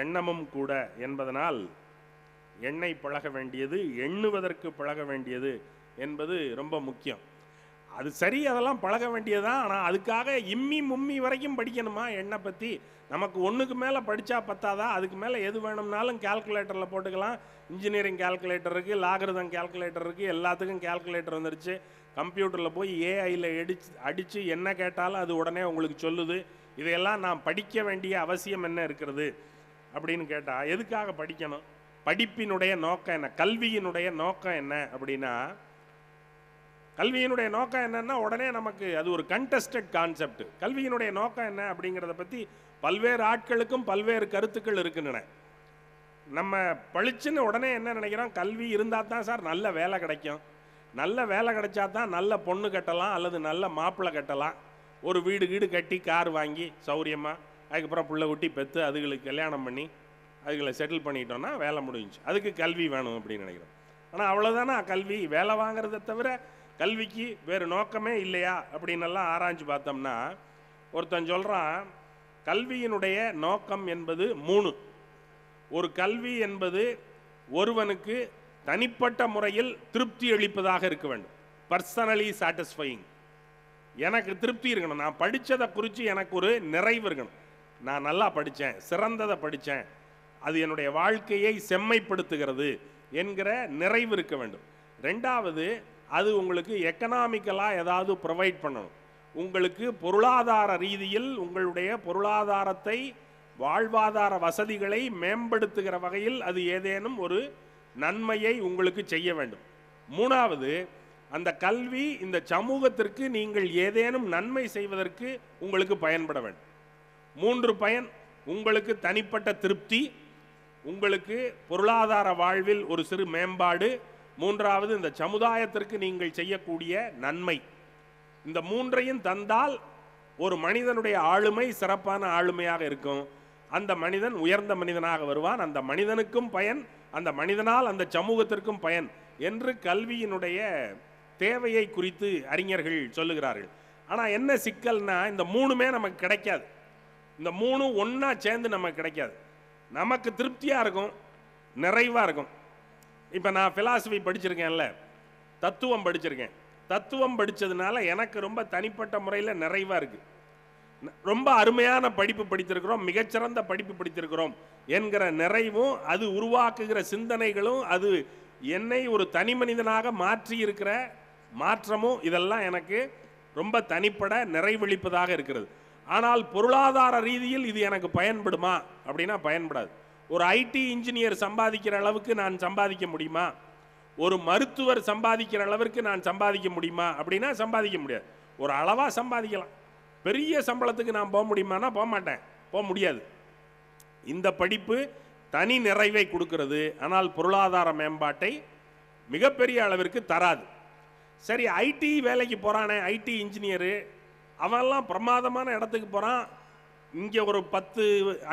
எண்ணமும் கூட என்பதனால் எண்ணை பழக வேண்டியது, எண்ணுவதற்கு பழக வேண்டியது என்பது ரொம்ப முக்கியம். அது சரி, அதெல்லாம் பழக வேண்டியதுதான். ஆனால் அதுக்காக இம்மி மும்மி வரைக்கும் படிக்கணுமா எண்ணை பற்றி? நமக்கு ஒன்றுக்கு மேலே படித்தா பத்தாதா? அதுக்கு மேலே எது வேணும்னாலும் கால்குலேட்டரில் போட்டுக்கலாம். இன்ஜினியரிங் கால்குலேட்டர் இருக்குது, லாகிருதம் கால்குலேட்டர் இருக்குது, எல்லாத்துக்கும் கால்குலேட்டர் வந்துருச்சு. கம்ப்யூட்டரில் போய் ஏஐயில் அடித்து என்ன கேட்டாலும் அது உடனே உங்களுக்கு சொல்லுது. இதையெல்லாம் நான் படிக்க வேண்டிய அவசியம் என்ன இருக்கிறது அப்படின்னு கேட்டால், எதுக்காக படிக்கணும்? படிப்பினுடைய நோக்கம் என்ன, கல்வியினுடைய நோக்கம் என்ன அப்படின்னா, கல்வியினுடைய நோக்கம் என்னன்னா உடனே நமக்கு அது ஒரு கண்டெஸ்டட் கான்செப்ட். கல்வியினுடைய நோக்கம் என்ன அப்படிங்கிறத பற்றி பல்வேறு ஆட்களுக்கும் பல்வேறு கருத்துக்கள் இருக்கின்றன. நம்ம பளிச்சுன்னு உடனே என்ன நினைக்கிறோம், கல்வி இருந்தால் தான் சார் நல்ல வேலை கிடைக்கும், நல்ல வேலை கிடைச்சா தான் நல்ல பொண்ணு கட்டலாம் அல்லது நல்ல மாப்பிள்ளை கட்டலாம், ஒரு வீடு கட்டி கார் வாங்கி சௌரியமாக அதுக்கப்புறம் பிள்ளை குட்டி பெற்று அதுகளுக்கு கல்யாணம் பண்ணி அதுகளை செட்டில் பண்ணிட்டோன்னா வேலை முடிஞ்சிச்சு, அதுக்கு கல்வி வேணும் அப்படின்னு நினைக்கிறோம். ஆனால் அவ்வளோதானா கல்வி? வேலை வாங்கிறத தவிர கல்விக்கு வேறு நோக்கமே இல்லையா அப்படின்னெல்லாம் ஆராய்ஞ்சு பார்த்தோம்னா, ஒருத்தன் சொல்கிறான், கல்வியினுடைய நோக்கம் என்பது 3. ஒரு கல்வி என்பது ஒருவனுக்கு தனிப்பட்ட முறையில் திருப்தி அளிப்பதாக இருக்க வேண்டும், பர்சனலி சாட்டிஸ்ஃபையிங். எனக்கு திருப்தி இருக்கணும், நான் படித்ததை குறித்து எனக்கு ஒரு நிறைவு இருக்கணும், நான் நல்லா படித்தேன், சிறந்ததை படித்தேன், அது என்னுடைய வாழ்க்கையை செம்மைப்படுத்துகிறது என்கிற நிறைவு இருக்க வேண்டும். 2வது, அது உங்களுக்கு எக்கனாமிக்கலாக ஏதாவது ப்ரொவைட் பண்ணணும், உங்களுக்கு பொருளாதார ரீதியில் உங்களுடைய பொருளாதாரத்தை, வாழ்வாதார வசதிகளை மேம்படுத்துகிற வகையில் அது ஏதேனும் ஒரு நன்மையை உங்களுக்கு செய்ய வேண்டும். 3வது, அந்த கல்வி இந்த சமூகத்திற்கு நீங்கள் ஏதேனும் நன்மை செய்வதற்கு உங்களுக்கு பயன்பட வேண்டும். 3 பயன்: உங்களுக்கு தனிப்பட்ட திருப்தி, உங்களுக்கு பொருளாதார வாழ்வில் ஒரு சிறு மேம்பாடு, 3வது இந்த சமுதாயத்திற்கு நீங்கள் செய்யக்கூடிய நன்மை. இந்த 3ஐயும் தந்தால் ஒரு மனிதனுடைய ஆளுமை சிறப்பான ஆளுமையாக இருக்கும், அந்த மனிதன் உயர்ந்த மனிதனாக வருவான், அந்த மனிதனுக்கும் பயன், அந்த மனிதனால் அந்த சமூகத்திற்கும் பயன் என்று கல்வியினுடைய தேவையை குறித்து அறிஞர்கள் சொல்லுகிறார்கள். ஆனால் என்ன சிக்கல்னா, இந்த 3மே நமக்கு கிடைக்காது. இந்த 3 ஒன்றா சேர்ந்து நமக்கு கிடைக்காது. நமக்கு திருப்தியாக இருக்கும், நிறைவாக இருக்கும். இப்போ நான் ஃபிலாசபி படிச்சிருக்கேன்ல, தத்துவம் படிச்சிருக்கேன். தத்துவம் படித்ததுனால எனக்கு ரொம்ப தனிப்பட்ட முறையில் நிறைவாக இருக்குது. ரொம்ப அருமையான படிப்பு படித்திருக்கிறோம், மிகச்சிறந்த படிப்பு படித்திருக்கிறோம் என்கிற நிறைவும், அது உருவாக்குகிற சிந்தனைகளும், அது என்னை ஒரு தனி மனிதனாக மாற்றி இருக்கிற மாற்றமும், இதெல்லாம் எனக்கு ரொம்ப தனிப்பட நிறைவளிப்பதாக இருக்கிறது. ஆனால் பொருளாதார ரீதியில் இது எனக்கு பயன்படுமா அப்படின்னா பயன்படாது. ஒரு ஐடி இன்ஜினியர் சம்பாதிக்கிற அளவுக்கு நான் சம்பாதிக்க முடியுமா? ஒரு மருத்துவர் சம்பாதிக்கிற அளவிற்கு நான் சம்பாதிக்க முடியுமா அப்படின்னா சம்பாதிக்க முடியாது. ஒரு அளவாக சம்பாதிக்கலாம். பெரிய சம்பளத்துக்கு நான் போக முடியுமானா போக மாட்டேன், போக முடியாது. இந்த படிப்பு தனி நிறைவை கொடுக்கிறது, ஆனால் பொருளாதார மேம்பாட்டை மிகப்பெரிய அளவிற்கு தராது. சரி, ஐடி வேலைக்கு போகிறானே, ஐடி இன்ஜினியரு, அவன்லாம் பிரமாதமான இடத்துக்கு போகிறான். இங்கே ஒரு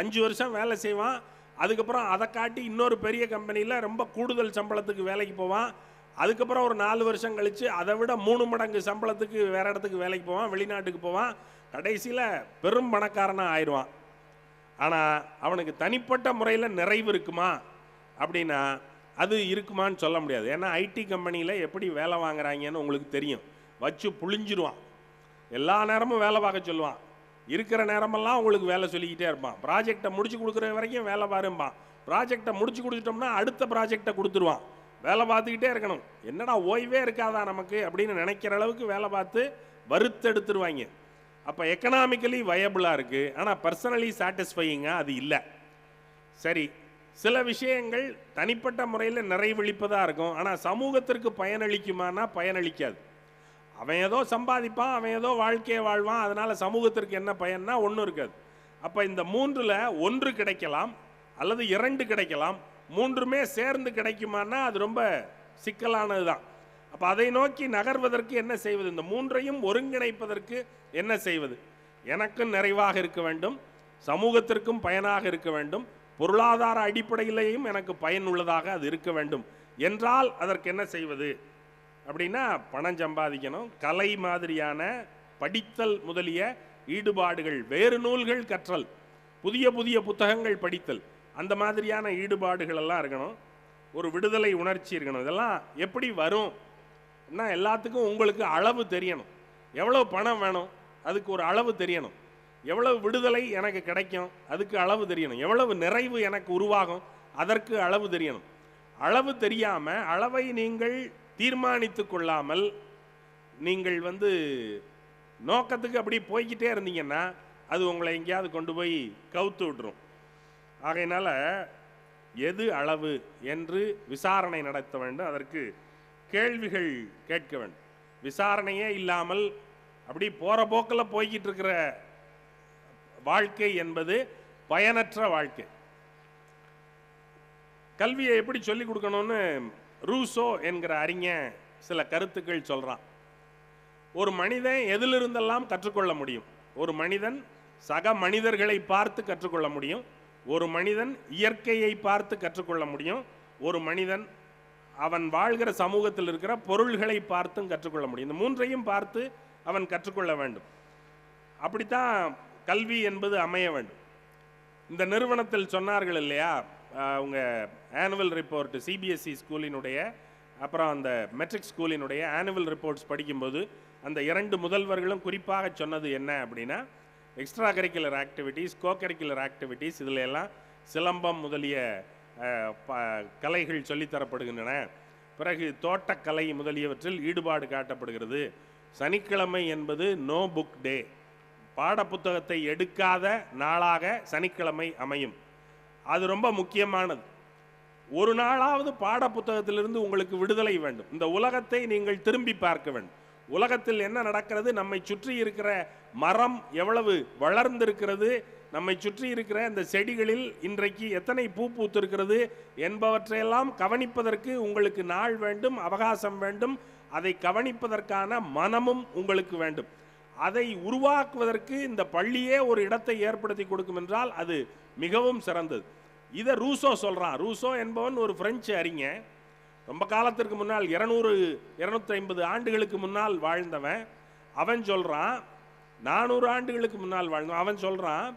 5 வருஷம் வேலை செய்வான். அதுக்கப்புறம் அதை காட்டி இன்னொரு பெரிய கம்பெனியில் ரொம்ப கூடுதல் சம்பளத்துக்கு வேலைக்கு போவான். அதுக்கப்புறம் ஒரு 4 வருஷம் கழித்து அதை விட 3 மடங்கு சம்பளத்துக்கு வேறு இடத்துக்கு வேலைக்கு போவான், வெளிநாட்டுக்கு போவான். கடைசியில் பெரும் பணக்காரனாக ஆயிடுவான். ஆனால் அவனுக்கு தனிப்பட்ட முறையில் நிறைவு இருக்குமா அப்படின்னா அது இருக்குமான்னு சொல்ல முடியாது. ஏன்னா ஐடி கம்பெனியில் எப்படி வேலை வாங்குறாங்கன்னு உங்களுக்கு தெரியும். வச்சு புழிஞ்சிருவான். எல்லா நேரமும் வேலை பார்க்க சொல்லுவான். இருக்கிற நேரமெல்லாம் உங்களுக்கு வேலை சொல்லிக்கிட்டே இருப்பான். ப்ராஜெக்டை முடிச்சு கொடுக்குற வரைக்கும் வேலை பாரும்பான். ப்ராஜெக்டை முடிச்சு கொடுத்துட்டோம்னா அடுத்த ப்ராஜெக்டை கொடுத்துருவான். வேலை பார்த்துக்கிட்டே இருக்கணும். என்னடா ஓய்வே இருக்காதா நமக்கு அப்படின்னு நினைக்கிற அளவுக்கு வேலை பார்த்து வறுத்தெடுத்துருவாங்க. அப்போ எக்கனாமிக்கலி வயபிளாக இருக்குது, ஆனால் பர்சனலி சாட்டிஸ்ஃபையிங்காக அது இல்லை. சரி, சில விஷயங்கள் தனிப்பட்ட முறையில் நிறைவளிப்பதாக இருக்கும், ஆனால் சமூகத்திற்கு பயனளிக்குமானா பயனளிக்காது. அவன் ஏதோ சம்பாதிப்பான், அவன் ஏதோ வாழ்க்கையை வாழ்வான், அதனால் சமூகத்திற்கு என்ன பயன்னா ஒன்றும் இருக்காது. அப்போ இந்த 3ல் 1 கிடைக்கலாம் அல்லது 2 கிடைக்கலாம். 3மே சேர்ந்து கிடைக்குமானா அது ரொம்ப சிக்கலானது தான். அப்போ அதை நோக்கி நகர்வதற்கு என்ன செய்வது? இந்த 3ஐயும் ஒருங்கிணைப்பதற்கு என்ன செய்வது? எனக்கும் நிறைவாக இருக்க வேண்டும், சமூகத்திற்கும் பயனாக இருக்க வேண்டும், பொருளாதார அடிப்படையிலேயும் எனக்கு பயனுள்ளதாக அது இருக்க வேண்டும் என்றால் அதற்கு என்ன செய்வது அப்படின்னா, பணம் சம்பாதிக்கணும், கலை மாதிரியான படித்தல் முதலிய ஈடுபாடுகள், வேறு நூல்கள் கற்றல், புதிய புதிய புத்தகங்கள் படித்தல், அந்த மாதிரியான ஈடுபாடுகள் எல்லாம் இருக்கணும். ஒரு விடுதலை உணர்ச்சி இருக்கணும். இதெல்லாம் எப்படி வரும்? எல்லாத்துக்கும் உங்களுக்கு அளவு தெரியணும். எவ்வளவு பணம் வேணும் அதுக்கு ஒரு அளவு தெரியணும். எவ்வளவு விடுதலை எனக்கு கிடைக்கும் அதுக்கு அளவு தெரியணும். எவ்வளவு நிறைவு எனக்கு உருவாகும் அதற்கு அளவு தெரியணும். அளவு தெரியாமல், அளவை நீங்கள் தீர்மானித்து கொள்ளாமல் நீங்கள் நோக்கத்துக்கு அப்படி போய்கிட்டே இருந்தீங்கன்னா அது உங்களை எங்கேயாவது கொண்டு போய் கவுத்து விட்டுரும். ஆகையினால எது அளவு என்று விசாரணை நடத்த வேண்டும். அதற்கு கேள்விகள் கேட்க வேண்டும். விசாரணையே இல்லாமல் அப்படி போகிற போக்கில் போய்கிட்டு இருக்கிற வாழ்க்கை என்பது பயனற்ற வாழ்க்கை. கல்வியை எப்படி சொல்லிக் கொடுக்கணும்னு ரூசோ என்கிற அறிஞர் சில கருத்துக்கள் சொல்கிறான். ஒரு மனிதன் எதிலிருந்தெல்லாம் கற்றுக்கொள்ள முடியும்? ஒரு மனிதன் சக மனிதர்களை பார்த்து கற்றுக்கொள்ள முடியும், ஒரு மனிதன் இயற்கையை பார்த்து கற்றுக்கொள்ள முடியும், ஒரு மனிதன் அவன் வாழ்கிற சமூகத்தில் இருக்கிற பொருள்களை பார்த்தும் கற்றுக்கொள்ள முடியும். இந்த 3ஐயும் பார்த்து அவன் கற்றுக்கொள்ள வேண்டும். அப்படித்தான் கல்வி என்பது அமைய வேண்டும். இந்த நிறுவனத்தில் சொன்னார்கள் இல்லையா, அவங்க ஆனுவல் ரிப்போர்ட் சிபிஎஸ்இ ஸ்கூலினுடைய அப்புறம் அந்த மெட்ரிக் ஸ்கூலினுடைய ஆனுவல் ரிப்போர்ட்ஸ் படிக்கும்போது அந்த 2 முதல்வர்களும் குறிப்பாக சொன்னது என்ன அப்படின்னா, எக்ஸ்ட்ரா கரிக்குலர் ஆக்டிவிட்டீஸ், கோ கரிக்குலர் ஆக்டிவிட்டீஸ், இதில் எல்லாம் சிலம்பம் முதலிய கலைகள் சொல்லித்தரப்படுகின்றன. பிறகு தோட்டக்கலை முதலியவற்றில் ஈடுபாடு காட்டப்படுகிறது. சனிக்கிழமை என்பது நோ புக் டே, பாடப்புத்தகத்தை எடுக்காத நாளாக சனிக்கிழமை அமையும். அது ரொம்ப முக்கியமானது. ஒரு நாளாவது பாடப்புத்தகத்திலிருந்து உங்களுக்கு விடுதலை வேண்டும். இந்த உலகத்தை நீங்கள் திரும்பி பார்க்க வேண்டும். உலகத்தில் என்ன நடக்கிறது, நம்மை சுற்றி இருக்கிற மரம் எவ்வளவு வளர்ந்திருக்கிறது, நம்மை சுற்றி இருக்கிற இந்த செடிகளில் இன்றைக்கு எத்தனை பூ பூத்திருக்கிறது என்பவற்றையெல்லாம் கவனிப்பதற்கு உங்களுக்கு நாள் வேண்டும், அவகாசம் வேண்டும். அதை கவனிப்பதற்கான மனமும் உங்களுக்கு வேண்டும். அதை உருவாக்குவதற்கு இந்த பள்ளியே ஒரு இடத்தை ஏற்படுத்தி கொடுக்கும் என்றால் அது மிகவும் சிறந்தது. இதை ரூசோ சொல்கிறான். ரூசோ என்பவன் ஒரு பிரெஞ்சு அறிஞர். ரொம்ப காலத்திற்கு முன்னால் 200-250 ஆண்டுகளுக்கு முன்னால் வாழ்ந்தவன். அவன் சொல்கிறான், 400 ஆண்டுகளுக்கு முன்னால் வாழ்ந்தவன். அவன் சொல்கிறான்,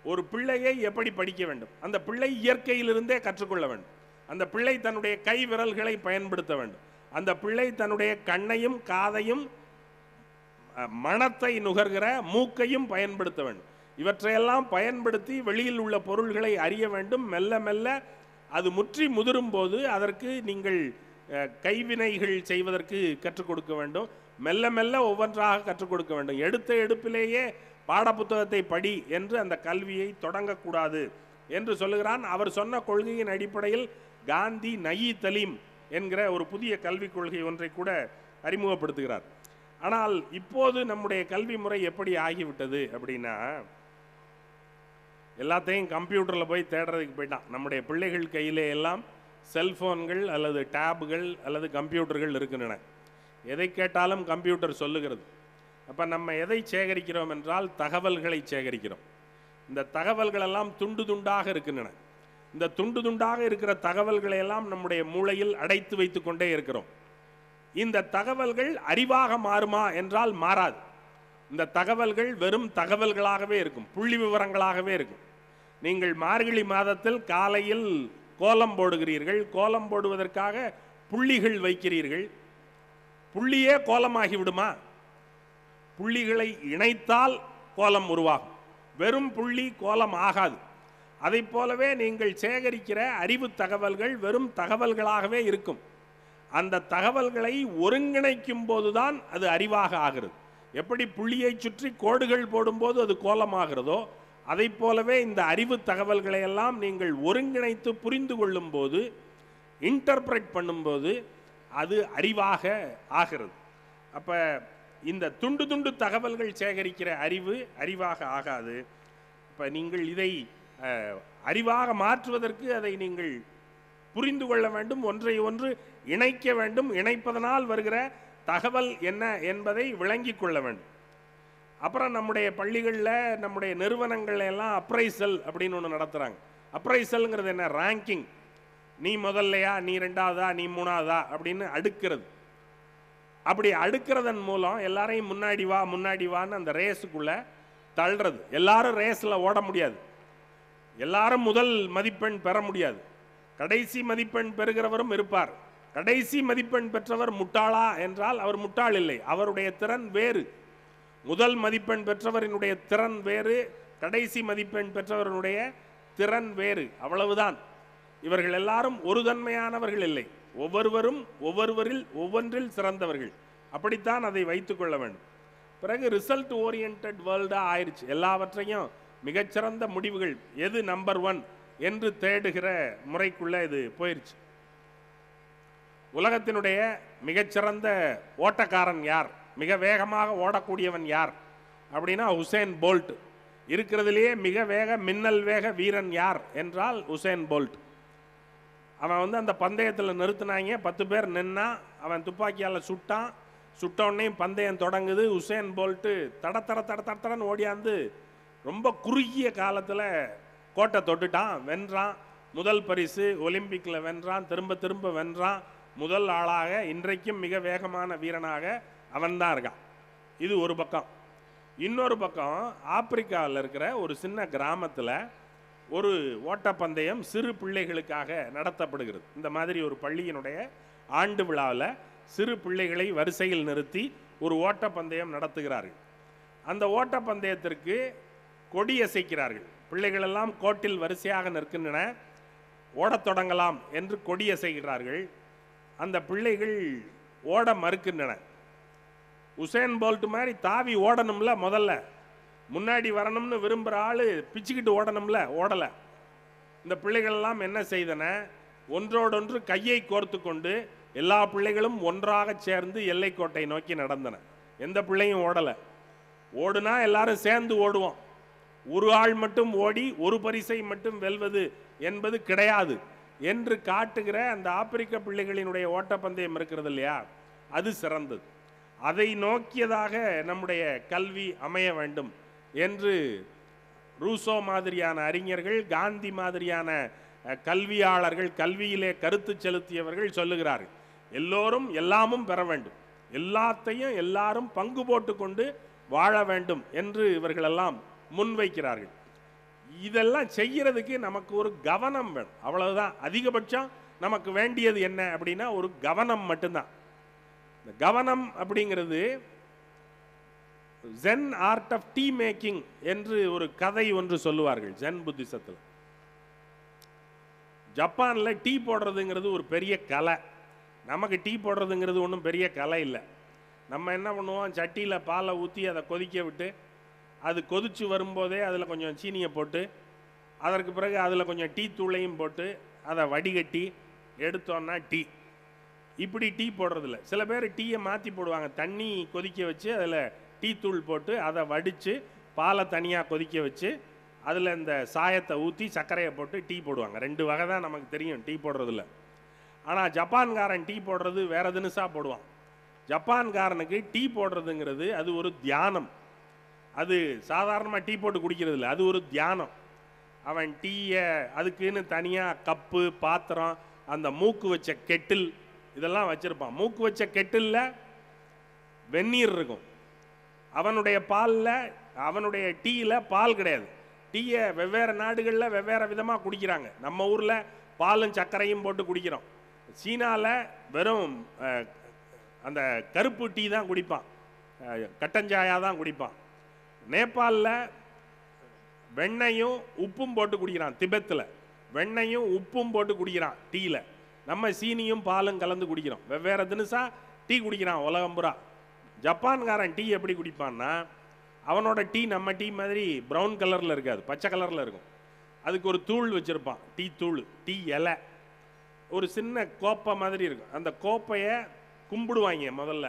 ஒரு பிள்ளையை எப்படி படிக்க வேண்டும், அந்த பிள்ளை இயற்கையிலிருந்தே கற்றுக்கொள்ள வேண்டும். அந்த பிள்ளை தன்னுடைய கை விரல்களை பயன்படுத்த வேண்டும். அந்த பிள்ளை தன்னுடைய கண்ணையும் காதையும் மனத்தை நுகர்கிற மூக்கையும் பயன்படுத்த வேண்டும். இவற்றையெல்லாம் பயன்படுத்தி வெளியில் உள்ள பொருள்களை அறிய வேண்டும். மெல்ல மெல்ல அது முற்றி முதிரும் போது அதற்கு நீங்கள் கைவினைகள் செய்வதற்கு கற்றுக் கொடுக்க வேண்டும். மெல்ல மெல்ல ஒவ்வொன்றாக கற்றுக் கொடுக்க வேண்டும். எடுத்த எடுப்பிலேயே பாடப்புத்தகத்தை படி என்று அந்த கல்வியை தொடங்கக்கூடாது என்று சொல்லுகிறான். அவர் சொன்ன கொள்கையின் அடிப்படையில் காந்தி நயி தலீம் என்கிற ஒரு புதிய கல்விக் கொள்கை ஒன்றை கூட அறிமுகப்படுத்துகிறார். ஆனால் இப்போது நம்முடைய கல்வி முறை எப்படி ஆகிவிட்டது அப்படின்னா, எல்லாத்தையும் கம்ப்யூட்டரில் போய் தேடுறதுக்கு போயிட்டான். நம்முடைய பிள்ளைகள் கையிலே எல்லாம் செல்ஃபோன்கள் அல்லது டேபுகள் அல்லது கம்ப்யூட்டர்கள் இருக்கின்றன. எதை கேட்டாலும் கம்ப்யூட்டர் சொல்லுகிறது. அப்போ நம்ம எதை சேகரிக்கிறோம் என்றால் தகவல்களை சேகரிக்கிறோம். இந்த தகவல்கள் எல்லாம் துண்டு துண்டாக இருக்கின்றன. இந்த துண்டு துண்டாக இருக்கிற தகவல்களை எல்லாம் நம்முடைய மூளையில் அடைத்து வைத்து கொண்டே இருக்கிறோம். இந்த தகவல்கள் அறிவாக மாறுமா என்றால் மாறாது. இந்த தகவல்கள் வெறும் தகவல்களாகவே இருக்கும், புள்ளி விவரங்களாகவே இருக்கும். நீங்கள் மார்கழி மாதத்தில் காலையில் கோலம் போடுகிறீர்கள், கோலம் போடுவதற்காக புள்ளிகள் வைக்கிறீர்கள். புள்ளியே கோலமாகி விடுமா? புள்ளிகளை இணைத்தால் கோலம் உருவாகும். வெறும் புள்ளி கோலம் ஆகாது. அதை போலவே நீங்கள் சேகரிக்கிற அறிவு தகவல்கள் வெறும் தகவல்களாகவே இருக்கும். அந்த தகவல்களை ஒருங்கிணைக்கும் போதுதான் அது அறிவாக ஆகிறது. எப்படி புள்ளியை சுற்றி கோடுகள் போடும்போது அது கோலமாகிறதோ அதை போலவே இந்த அறிவு தகவல்களை எல்லாம் நீங்கள் ஒருங்கிணைத்து புரிந்து கொள்ளும் போது, இன்டர்பிரட் பண்ணும்போது அது அறிவாக ஆகிறது. அப்போ இந்த துண்டு துண்டு தகவல்கள் சேகரிக்கிற அறிவு அறிவாக ஆகாது. இப்போ நீங்கள் இதை அறிவாக மாற்றுவதற்கு அதை நீங்கள் புரிந்து கொள்ள வேண்டும், ஒன்றை ஒன்று இணைக்க வேண்டும். இணைப்பதனால் வருகிற தகவல் என்ன என்பதை விளங்கி கொள்ள வேண்டும். அப்புறம் நம்முடைய பள்ளிகளில் நம்முடைய நிறுவனங்கள்ல எல்லாம் அப்ரைசல் அப்படின்னு ஒன்று நடத்துகிறாங்க. அப்ரைசல்ங்கிறது என்ன? ரேங்கிங். நீ முதல்லையா, நீ ரெண்டாவதா, நீ மூணாவதா அப்படின்னு அடுக்கிறது. அப்படி அடுக்கிறதன் மூலம் எல்லாரையும் முன்னாடி வா முன்னாடி வான்னு அந்த ரேஸுக்குள்ளே தள்ளுறது. எல்லாரும் ரேஸில் ஓட முடியாது, எல்லாரும் முதல் மதிப்பெண் பெற முடியாது. கடைசி மதிப்பெண் பெறுகிறவரும் இருப்பார். கடைசி மதிப்பெண் பெற்றவர் முட்டாளா என்றால் அவர் முட்டாள் இல்லை, அவருடைய திறன் வேறு. முதல் மதிப்பெண் பெற்றவரினுடைய திறன் வேறு, கடைசி மதிப்பெண் பெற்றவருடைய திறன் வேறு, அவ்வளவுதான். இவர்கள் எல்லாரும் ஒரு தன்மையானவர்கள் இல்லை, ஒவ்வொருவரும் ஒவ்வொன்றில் சிறந்தவர்கள். அப்படித்தான் அதை வைத்து கொள்ள வேண்டும். பிறகு ரிசல்ட் ஓரியன்ட் வேர்ல்டாக ஆயிடுச்சு. எல்லாவற்றையும் மிகச்சிறந்த முடிவுகள், எது நம்பர் 1 என்று தேடுகிற முறைக்குள்ளே இது போயிடுச்சு. உலகத்தினுடைய மிகச்சிறந்த ஓட்டக்காரன் யார், மிக வேகமாக ஓடக்கூடியவன் யார் அப்படின்னா உசேன் போல்ட். இருக்கிறதுலேயே மிக வேக மின்னல் வேக வீரன் யார் என்றால் உசேன் போல்ட். அவன் அந்த பந்தயத்தில் நிறுத்தினாங்க, 10 பேர் நின்னா, அவன் துப்பாக்கியால் சுட்டான். சுட்டவுடனே பந்தயம் தொடங்குது. உசேன் போல்ட்டு தடன்னு ஓடியாந்து ரொம்ப குறுகிய காலத்தில் கோட்டை தொட்டுட்டான், வென்றான். முதல் பரிசு ஒலிம்பிக்கில் வென்றான், திரும்ப வென்றான். முதல் ஆளாக இன்றைக்கும் மிக வேகமான வீரனாக அவன்தான் இருக்கான். இது ஒரு பக்கம். இன்னொரு பக்கம் ஆப்பிரிக்காவில் இருக்கிற ஒரு சின்ன கிராமத்தில் ஒரு ஓட்டப்பந்தயம் சிறு பிள்ளைகளுக்காக நடத்தப்படுகிறது. இந்த மாதிரி ஒரு பள்ளியினுடைய ஆண்டு விழாவில் சிறு பிள்ளைகளை வரிசையில் நிறுத்தி ஒரு ஓட்டப்பந்தயம் நடத்துகிறார்கள். அந்த ஓட்டப்பந்தயத்திற்கு கொடி அசைக்கிறார்கள். பிள்ளைகளெல்லாம் கோட்டில் வரிசையாக நிற்கின்றன. ஓடத் தொடங்கலாம் என்று கொடி அசைக்கிறார்கள். அந்த பிள்ளைகள் ஓட மறுக்கின்றன. உசேன் போல்ட் மாதிரி தாவி ஓடணும்ல, முதல்ல முன்னாடி வரணும்னு விரும்புகிற ஆள் பிச்சுக்கிட்டு ஓடணும்ல, ஓடலை. இந்த பிள்ளைகளெல்லாம் என்ன செய்தன, ஒன்றோடொன்று கையை கோர்த்து கொண்டு எல்லா பிள்ளைகளும் ஒன்றாக சேர்ந்து எல்லைக்கோட்டை நோக்கி நடந்தன. எந்த பிள்ளையும் ஓடலை. ஓடுனா எல்லாரும் சேர்ந்து ஓடுவோம். ஒரு ஆள் மட்டும் ஓடி ஒரு பரிசை மட்டும் வெல்வது என்பது கிடையாது என்று காட்டுகிற அந்த ஆப்பிரிக்க பிள்ளைகளினுடைய ஓட்டப்பந்தயம் இருக்கிறது இல்லையா, அது சிறந்தது. அதை நோக்கியதாக நம்முடைய கல்வி அமைய வேண்டும் என்று ரூசோ மாதிரியான அறிஞர்கள், காந்தி மாதிரியான கல்வியாளர்கள், கல்வியிலே கருத்து செலுத்தியவர்கள் சொல்லுகிறார்கள். எல்லோரும் எல்லாமும் பெற வேண்டும், எல்லாத்தையும் எல்லாரும் பங்கு போட்டு கொண்டு வாழ வேண்டும் என்று இவர்களெல்லாம் முன்வைக்கிறார்கள். இதெல்லாம் செய்யறதுக்கு நமக்கு ஒரு கவனம் வேணும், அவ்வளவுதான். அதிகபட்சம் நமக்கு வேண்டியது என்ன அப்படின்னா ஒரு கவனம் மட்டும்தான். இந்த கவனம் அப்படிங்கிறது Zen art of tea making என்று ஒரு கதை ஒன்று சொல்லுவார்கள் ஜென் புத்திசத்தில். ஜப்பானில் டீ போடுறதுங்கிறது ஒரு பெரிய கலை. நமக்கு டீ போடுறதுங்கிறது ஒன்றும் பெரிய கலை இல்லை. நம்ம என்ன பண்ணுவோம், சட்டியில் பாலை ஊற்றி அதை கொதிக்க விட்டு அது கொதித்து வரும்போதே அதில் கொஞ்சம் சீனியை போட்டு, அதற்கு பிறகு அதில் கொஞ்சம் டீ தூளையும் போட்டு அதை வடிகட்டி எடுத்தோன்னா டீ. இப்படி டீ போடுறதில்ல. சில பேர் டீயை மாற்றி போடுவாங்க. தண்ணி கொதிக்க வச்சு அதில் டீ தூள் போட்டு அதை வடித்து பாலை தனியாக கொதிக்க வச்சு அதில் இந்த சாயத்தை ஊற்றி சர்க்கரையை போட்டு டீ போடுவாங்க. 2 வகை தான் நமக்கு தெரியும் டீ போடுறதில்ல. ஆனால் ஜப்பான்காரன் டீ போடுறது வேறு தினுசாக போடுவான். ஜப்பான்காரனுக்கு டீ போடுறதுங்கிறது அது ஒரு தியானம். அது சாதாரணமாக டீ போட்டு குடிக்கிறது இல்லை, அது ஒரு தியானம். அவன் டீயை அதுக்குன்னு தனியாக கப்பு, பாத்திரம், அந்த மூக்கு வச்ச கெட்டில் இதெல்லாம் வச்சுருப்பான். மூக்கு வச்ச கெட்டிலில் வெந்நீர் இருக்கும். அவனுடைய பாலில், அவனுடைய டீயில் பால் கிடையாது. டீயை வெவ்வேறு நாடுகளில் வெவ்வேறு விதமாக குடிக்கிறாங்க. நம்ம ஊரில் பாலும் சர்க்கரையும் போட்டு குடிக்கிறோம். சீனாவில் வெறும் அந்த கருப்பு டீ தான் குடிப்பான், கட்டஞ்சாயாக தான் குடிப்பான். நேபாளில் வெண்ணையும் உப்பும் போட்டு குடிக்கிறான். திபெத்தில் வெண்ணையும் உப்பும் போட்டு குடிக்கிறான் டீயில். நம்ம சீனியும் பாலும் கலந்து குடிக்கிறோம். வெவ்வேறு தினுசாக டீ குடிக்கிறான் உலகம் பூரா. ஜப்பான்காரன் டீ எப்படி குடிப்பான்னா, அவனோட டீ நம்ம டீ மாதிரி ப்ரௌன் கலரில் இருக்காது, பச்சை கலரில் இருக்கும். அதுக்கு ஒரு தூள் வச்சுருப்பான், டீ தூள், டீ இலை, ஒரு சின்ன கோப்பை மாதிரி இருக்கும். அந்த கோப்பையை கும்பிடுவாங்க. முதல்ல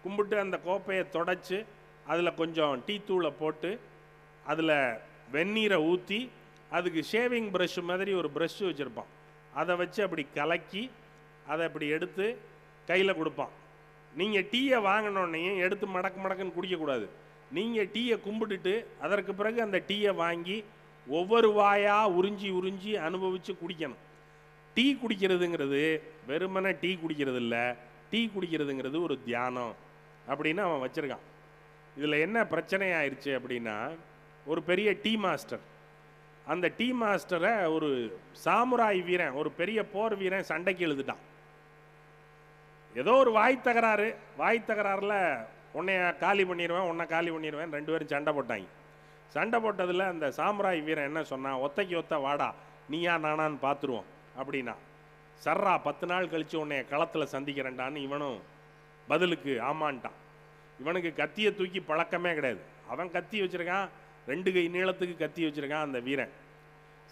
கும்பிட்டு அந்த கோப்பையை தொடச்சி அதில் கொஞ்சம் டீ தூளை போட்டு அதில் வெந்நீரை ஊற்றி அதுக்கு ஷேவிங் ப்ரஷ் மாதிரி ஒரு ப்ரஷ்ஷு வச்சுருப்பான். அதை வச்சு அப்படி கலக்கி அதை அப்படி எடுத்து கையில் கொடுப்பான். நீங்கள் டீயை வாங்கினோன்னையும் எடுத்து மடக்கு மடக்குன்னு குடிக்கக்கூடாது. நீங்கள் டீயை கும்பிட்டுட்டு அதற்கு பிறகு அந்த டீயை வாங்கி ஒவ்வொரு வாயாக உறிஞ்சி உறிஞ்சி அனுபவித்து குடிக்கணும். டீ குடிக்கிறதுங்கிறது வெறுமனே டீ குடிக்கிறது இல்லை, டீ குடிக்கிறதுங்கிறது ஒரு தியானம் அப்படின்னு அவன் வச்சுருக்கான். இதில் என்ன பிரச்சனை ஆயிடுச்சு அப்படின்னா, ஒரு பெரிய டீ மாஸ்டர், அந்த டீ மாஸ்டரை ஒரு சாமுராய் வீரன், ஒரு பெரிய போர் வீரன் சண்டைக்கு எழுதுட்டான். ஏதோ ஒரு வாய் தகராறில் உன்னைய காலி பண்ணிடுவேன், உன்னை காலி பண்ணிடுவேன், 2 பேரும் சண்டை போட்டாங்க. சண்டை போட்டதில் அந்த சாமுராய் வீரன் என்ன சொன்னான், ஒத்தைக்கு ஒத்த வாடா, நீயா நானான்னு பார்த்துருவோம் அப்படின்னா. சர்ரா 10 நாள் கழித்து உன்னைய களத்தில் சந்திக்கிறேன்டான்னு இவனும் பதிலுக்கு ஆமான்ட்டான். இவனுக்கு கத்தியை தூக்கி பழக்கமே கிடையாது. அவன் கத்தி வச்சுருக்கான், 2 கை நீளத்துக்கு கத்தி வச்சுருக்கான் அந்த வீரன்.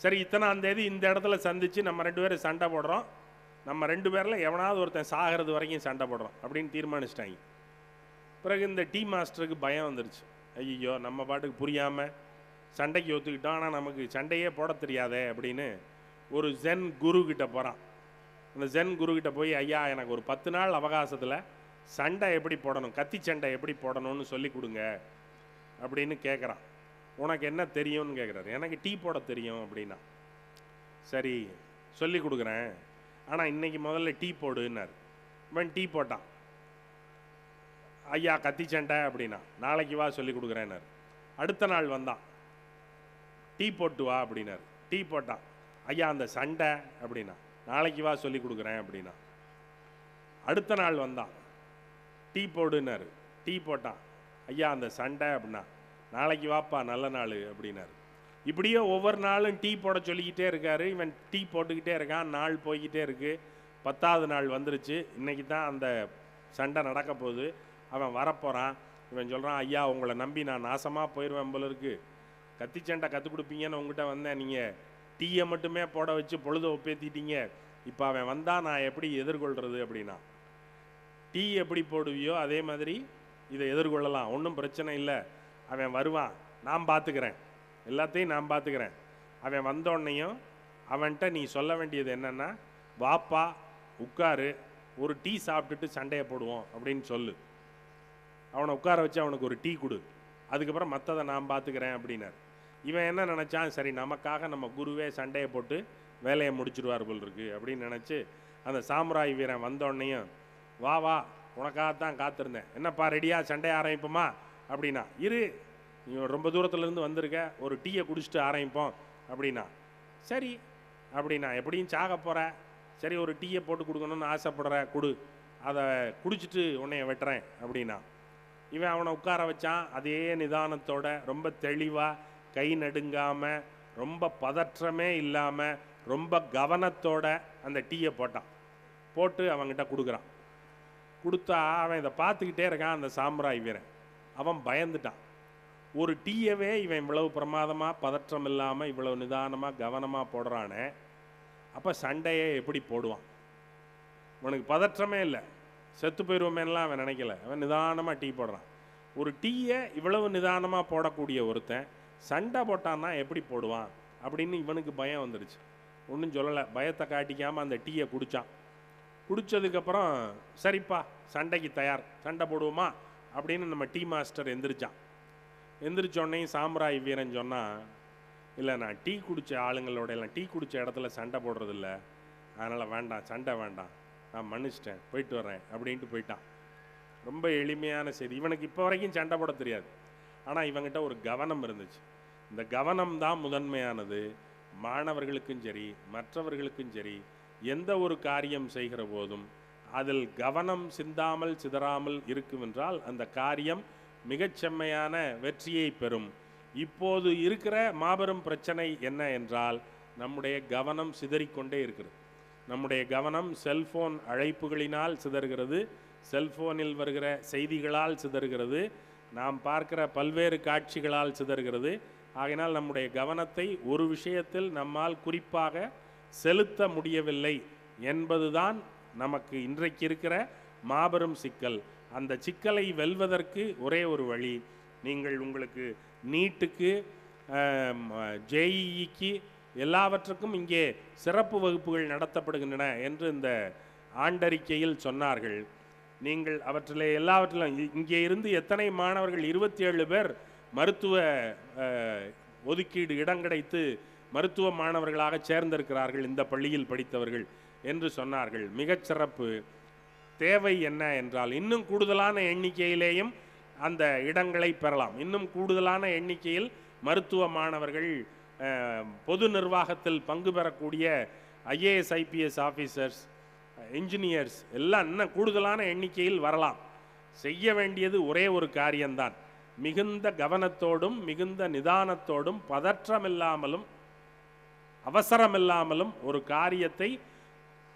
சரி, இத்தனாம் தேதி இந்த இடத்துல சந்தித்து நம்ம 2 பேரும் சண்டை போடுறோம், நம்ம 2 பேரில் எவனாவது ஒருத்தன் சாகிறது வரைக்கும் சண்டை போடுறோம் அப்படின்னு தீர்மானிச்சிட்டாங்க. பிறகு இந்த டீ மாஸ்டருக்கு பயம் வந்துருச்சு. ஐயோ, நம்ம பாட்டுக்கு புரியாமல் சண்டைக்கு ஒத்துக்கிட்டோம், ஆனால் நமக்கு சண்டையே போட தெரியாதே அப்படின்னு ஒரு ஜென் குருக்கிட்ட போகிறான். அந்த ஜென் குருக்கிட்ட போய், ஐயா எனக்கு ஒரு 10 நாள் அவகாசத்தில் சண்டை எப்படி போடணும், கத்தி சண்டை எப்படி போடணும்னு சொல்லி கொடுங்க அப்படின்னு கேட்குறான். உனக்கு என்ன தெரியும்னு கேட்குறாரு. எனக்கு டீ போட தெரியும் அப்படின்னா. சரி சொல்லி கொடுக்குறேன், ஆனால் இன்றைக்கி முதல்ல டீ போடுன்னாரு. இவன் டீ போட்டான். ஐயா கத்தி சண்டை அப்படின்னா, நாளைக்கு வா சொல்லி கொடுக்குறேன்னாரு. அடுத்த நாள் வந்தான், டீ போட்டு வா அப்படின்னாரு. டீ போட்டான். ஐயா அந்த சண்டை அப்படின்னா, நாளைக்கு வா சொல்லி கொடுக்குறேன் அப்படின்னா. அடுத்த நாள் வந்தான், டீ போடுன்னாரு. டீ போட்டான். ஐயா அந்த சண்டை அப்படின்னா, நாளைக்கு வாப்பா நல்ல நாள் அப்படின்னாரு. இப்படியே ஒவ்வொரு நாளும் டீ போட சொல்லிக்கிட்டே இருக்காரு. இவன் டீ போட்டுக்கிட்டே இருக்கான். நாள் போய்கிட்டே இருக்குது. 10ஆவது நாள் வந்துருச்சு. இன்றைக்கி தான் அந்த சண்டை நடக்க போகுது. அவன் வரப்போகிறான். இவன் சொல்கிறான், ஐயா உங்களை நம்பி நான் நாசமாக போயிடுவேன் போல இருக்கு, கத்தி சண்டை கற்றுக் கொடுப்பீங்கன்னு உங்ககிட்ட வந்தேன், நீங்கள் டீயை மட்டுமே போட வச்சு பொழுதை ஒப்பேற்றிட்டீங்க. இப்போ அவன் வந்தால் நான் எப்படி எதிர்கொள்கிறது அப்படின்னா. டீ எப்படி போடுவியோ அதே மாதிரி இதை எதிர்கொள்ளலாம், ஒன்றும் பிரச்சனை இல்லை. அவன் வருவான், நான் பார்த்துக்கிறேன், எல்லாத்தையும் நான் பார்த்துக்கிறேன். அவன் வந்தோடனையும் அவன்கிட்ட நீ சொல்ல வேண்டியது என்னென்னா, வாப்பா உட்காரு, ஒரு டீ சாப்பிட்டுட்டு சண்டையை போடுவோம் அப்படின்னு சொல்லு. அவனை உட்கார வச்சு அவனுக்கு ஒரு டீ கொடு, அதுக்கப்புறம் மற்றதை நான் பார்த்துக்கிறேன் அப்படின்னார். இவன் என்ன நினச்சான், சரி நமக்காக நம்ம குருவே சண்டையை போட்டு வேலையை முடிச்சுடுவார் போல் இருக்கு அப்படின்னு நினச்சி அந்த சாமுராய் வீரன் வந்தோடனையும், வா வா உனக்காகத்தான் காத்திருந்தேன், என்னப்பா ரெடியாக சண்டையை ஆரம்பிப்போமா அப்படின்னா. இரு, நீ ரொம்ப தூரத்துலேருந்து வந்திருக்க, ஒரு டீயை குடிச்சிட்டு ஆரம்பிப்போம் அப்படின்னா. சரி அப்படின்னா, எப்படியும் சாக போகிற, சரி ஒரு டீயை போட்டு கொடுக்கணும்னு ஆசைப்படுற, கொடு, அதை குடிச்சிட்டு உன்னைய வெட்டுறேன் அப்படின்னா. இவன் அவனை உட்கார வச்சான். அதே நிதானத்தோட, ரொம்ப தெளிவாக, கை நடுங்காமல், ரொம்ப பதற்றமே இல்லாமல், ரொம்ப கவனத்தோட அந்த டீயை போட்டான். போட்டு அவன்கிட்ட கொடுக்குறான். கொடுத்தா அவன் இதை பார்த்துக்கிட்டே இருக்கான். அந்த சாமுராய் வீரன் அவன் பயந்துட்டான். ஒரு டீயவே இவன் இவ்வளவு பிரமாதமாக, பதற்றம் இல்லாமல், இவ்வளவு நிதானமாக, கவனமாக போடுறானே, அப்போ சண்டையை எப்படி போடுவான்? அவனுக்கு பதற்றமே இல்லை, செத்து போயிடுவோமேலாம் அவன் நினைக்கல. அவன் நிதானமாக டீ போடுறான். ஒரு டீயை இவ்வளவு நிதானமாக போடக்கூடிய ஒருத்தன் சண்டை போட்டான்னா எப்படி போடுவான் அப்படின்னு இவனுக்கு பயம் வந்துடுச்சு. ஒன்றும் சொல்லலை, பயத்தை காட்டிக்காமல் அந்த டீயை குடித்தான். குடித்ததுக்கப்புறம் சரிப்பா சண்டைக்கு தயார், சண்டை போடுவோமா அப்படின்னு நம்ம டீ மாஸ்டர் எந்திரிச்சான். எந்திரிச்சோடனே சாம்ராய் வீரன் சொன்னால், இல்லை நான் டீ குடித்த ஆளுங்களோட எல்லாம் டீ குடித்த இடத்துல சண்டை போடுறதில்ல, அதனால் வேண்டாம், சண்டை வேண்டாம், நான் மன்னிச்சிட்டேன், போயிட்டு வரேன் அப்படின்ட்டு போயிட்டான். ரொம்ப எளிமையான செய்தி. இவனுக்கு இப்போ வரைக்கும் சண்டை போட தெரியாது, ஆனால் இவங்கிட்ட ஒரு கவனம் இருந்துச்சு. இந்த கவனம் தான் முதன்மையானது. மாணவர்களுக்கும் சரி மற்றவர்களுக்கும் சரி எந்த ஒரு காரியம் செய்கிற போதும் அதில் கவனம் சிந்தாமல் சிதறாமல் இருக்குமென்றால் அந்த காரியம் மிகச் செம்மையான வெற்றியை பெறும். இப்போது இருக்கிற மாபெரும் பிரச்சனை என்ன என்றால், நம்முடைய கவனம் சிதறிக்கொண்டே இருக்கிறது. நம்முடைய கவனம் செல்போன் அழைப்புகளினால் சிதறுகிறது, செல்போனில் வருகிற செய்திகளால் சிதறுகிறது, நாம் பார்க்கிற பல்வேறு காட்சிகளால் சிதறுகிறது. ஆகையினால் நம்முடைய கவனத்தை ஒரு விஷயத்தில் நம்மால் குறிப்பாக செலுத்த முடியவில்லை என்பதுதான் நமக்கு இன்றைக்கு இருக்கிற மாபெரும் சிக்கல். அந்த சிக்கலை வெல்வதற்கு ஒரே ஒரு வழி, நீங்கள் உங்களுக்கு நீட்டுக்கு ஜேஇஇக்கு எல்லாவற்றுக்கும் இங்கே சிறப்பு வகுப்புகள் நடத்தப்படுகின்றன என்று இந்த ஆண்டறிக்கையில் சொன்னார்கள். நீங்கள் அவற்றிலே எல்லாவற்றிலும் இங்கே இருந்து எத்தனை மாணவர்கள் 27 பேர் மருத்துவ ஒதுக்கீடு இடம் கிடைத்து மருத்துவ மாணவர்களாக சேர்ந்திருக்கிறார்கள் இந்த பள்ளியில் படித்தவர்கள் என்று சொன்னார்கள். மிகச் சிறப்பு. தேவை என்ன என்றால், இன்னும் கூடுதலான எண்ணிக்கையிலேயும் அந்த இடங்களை பெறலாம். இன்னும் கூடுதலான எண்ணிக்கையில் மருத்துவ மாணவர்கள் பொது நிர்வாகத்தில் பங்கு பெறக்கூடிய ஐஏஎஸ் ஐபிஎஸ் ஆஃபீஸர்ஸ் இன்ஜினியர்ஸ் எல்லாம் இன்னும் கூடுதலான எண்ணிக்கையில் வரலாம். செய்ய வேண்டியது ஒரே ஒரு காரியம்தான், மிகுந்த கவனத்தோடும் மிகுந்த நிதானத்தோடும் பதற்றமில்லாமலும் அவசரமில்லாமலும் ஒரு காரியத்தை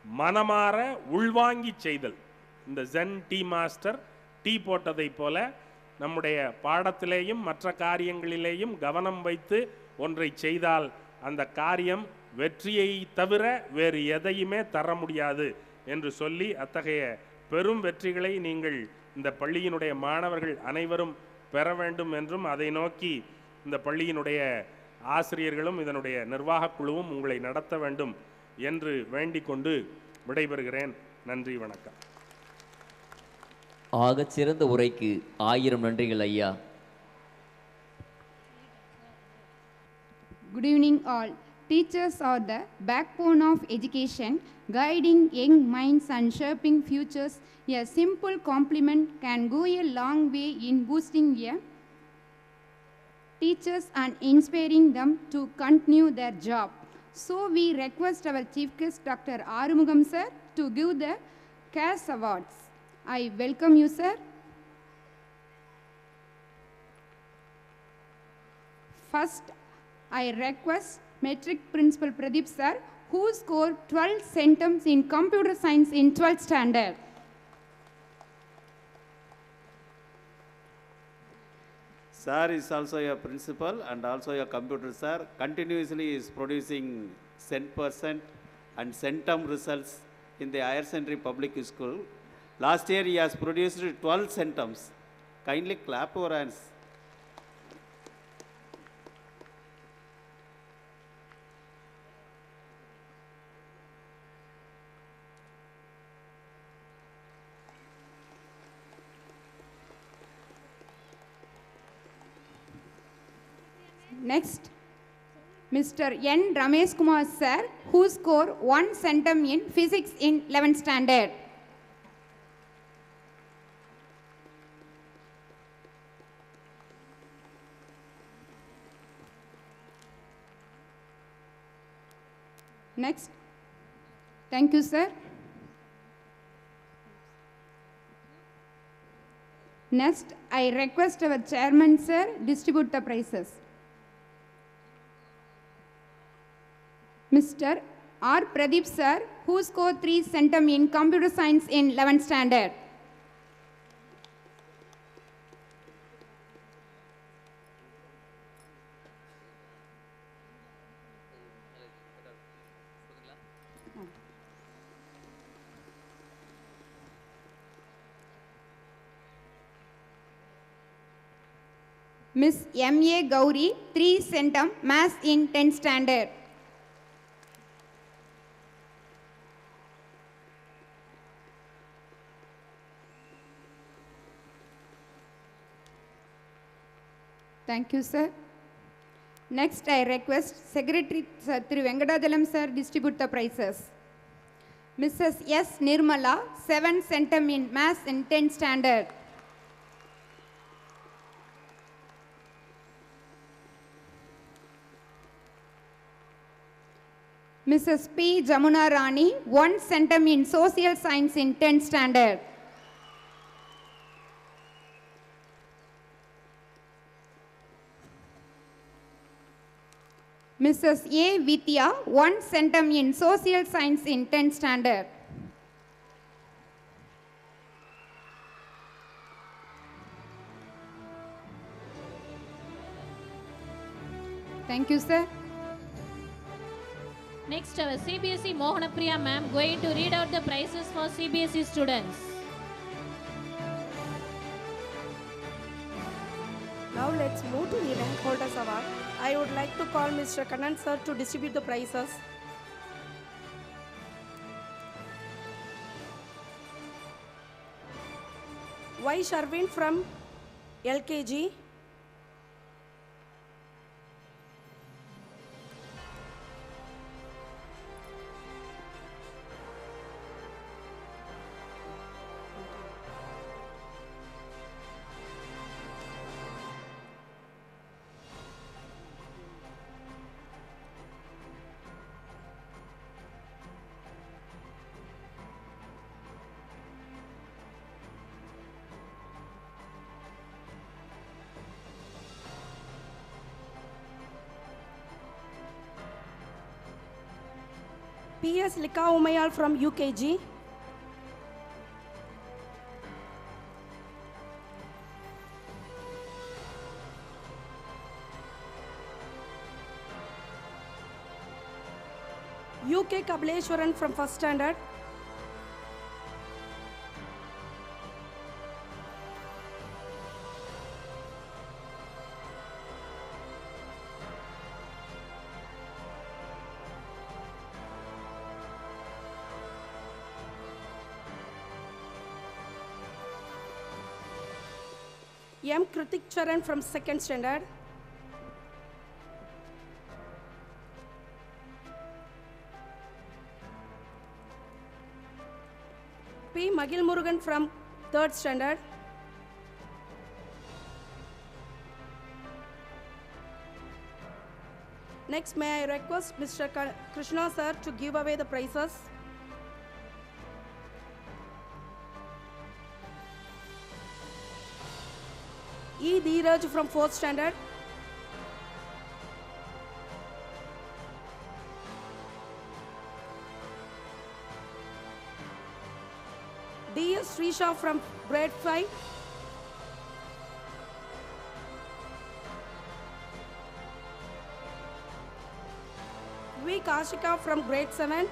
மனமாற உள்வாங்கி செய்தல். இந்த ஜென் டீ மாஸ்டர் டீ போட்டதை போல நம்முடைய பாடத்திலேயும் மற்ற காரியங்களிலேயும் கவனம் வைத்து ஒன்றை செய்தால் அந்த காரியம் வெற்றியை தவிர வேறு எதையுமே தர முடியாது என்று சொல்லி, அத்தகைய பெரும் வெற்றிகளை நீங்கள் இந்த பள்ளியினுடைய மாணவர்கள் அனைவரும் பெற வேண்டும் என்றும், அதை நோக்கி இந்த பள்ளியினுடைய ஆசிரியர்களும் இதனுடைய நிர்வாகக் குழுவும் உங்களை நடத்த வேண்டும் என்று வேண்டிக் கொண்டு விடைபெறுகிறேன். நன்றி, வணக்கம். ஆகச் சிறந்த உரைக்கு 1000 நன்றிகள் ஐயா. Good evening all. Teachers are the backbone of education, guiding young minds and shaping futures. A simple compliment can go a long way in boosting teachers and inspiring them to continue their job. So we request our Chief Guest Dr. Arumugam sir to give the CAS Awards. I welcome you, sir. First, I request Metric Principal Pradeep sir, who scored 12 centums in computer science in 12th standard. Sir is also a principal and also a computer sir. Continuously is producing cent% and centum results in the higher secondary public school. Last year he has produced 12 centums. Kindly clap your hands. Next, Mr. N. Ramesh Kumar sir, who scored 1 centum in physics in 11th standard. Next, thank you sir. Next, I request our chairman sir distribute the prizes. Mr. R. Pradeep sir, who scored 3 centum in computer science in 11th standard. Miss M.A. Gauri, 3 centum, Maths in 10th standard. Thank you, sir. Next, I request Secretary Sir Thiru Venkadachalam sir distribute the prizes. Mrs. S. Nirmala, 7 centum in Maths in 10th standard. Mrs. P. Jamuna Rani, 1 centum in Social Science in 10th standard. Mrs. A. Vidya, 1 centum in Social Science in 10th standard. Thank you, sir. Next, our CBSE Mohanapriya ma'am going to read out the prizes for CBSE students. Now let's move to the rank holders award. I would like to call Mr. Kannan sir to distribute the prizes. Y. Sharvin from LKG. P.S. Lika Umayal from UKG. UK Kableshwaran from 1st standard. M. Kritik Charan from 2nd standard. P. Magil Murugan from 3rd standard. Next, may I request Mr. Krishna sir to give away the prizes. E. Dheeraj from 4th standard. D. S. Srisha from grade 5. V. Kashika from grade 7.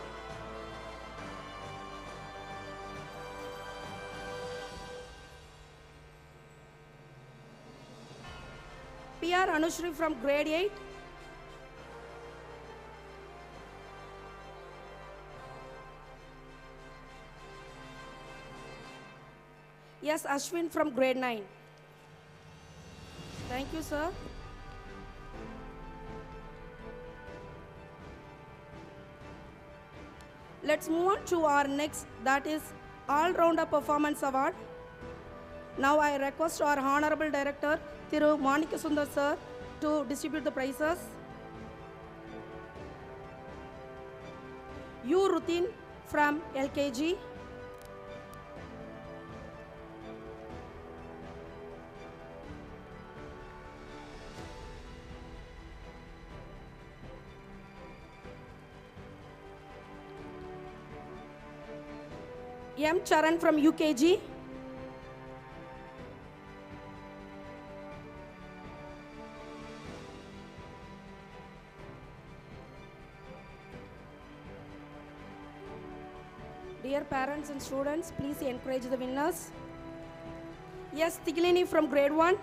P.R. Anushri from grade 8. Yes, Ashwin from grade 9. Thank you, sir. Let's move on to our next, that is All-Rounder Performance Award. Now I request our Honorable Director, Thiru Manikasundar sir, to distribute the prizes. U. Rutin from LKG. M. Charan from UKG. Dear parents and students, please encourage the winners. Yes, Tigilini from grade 1.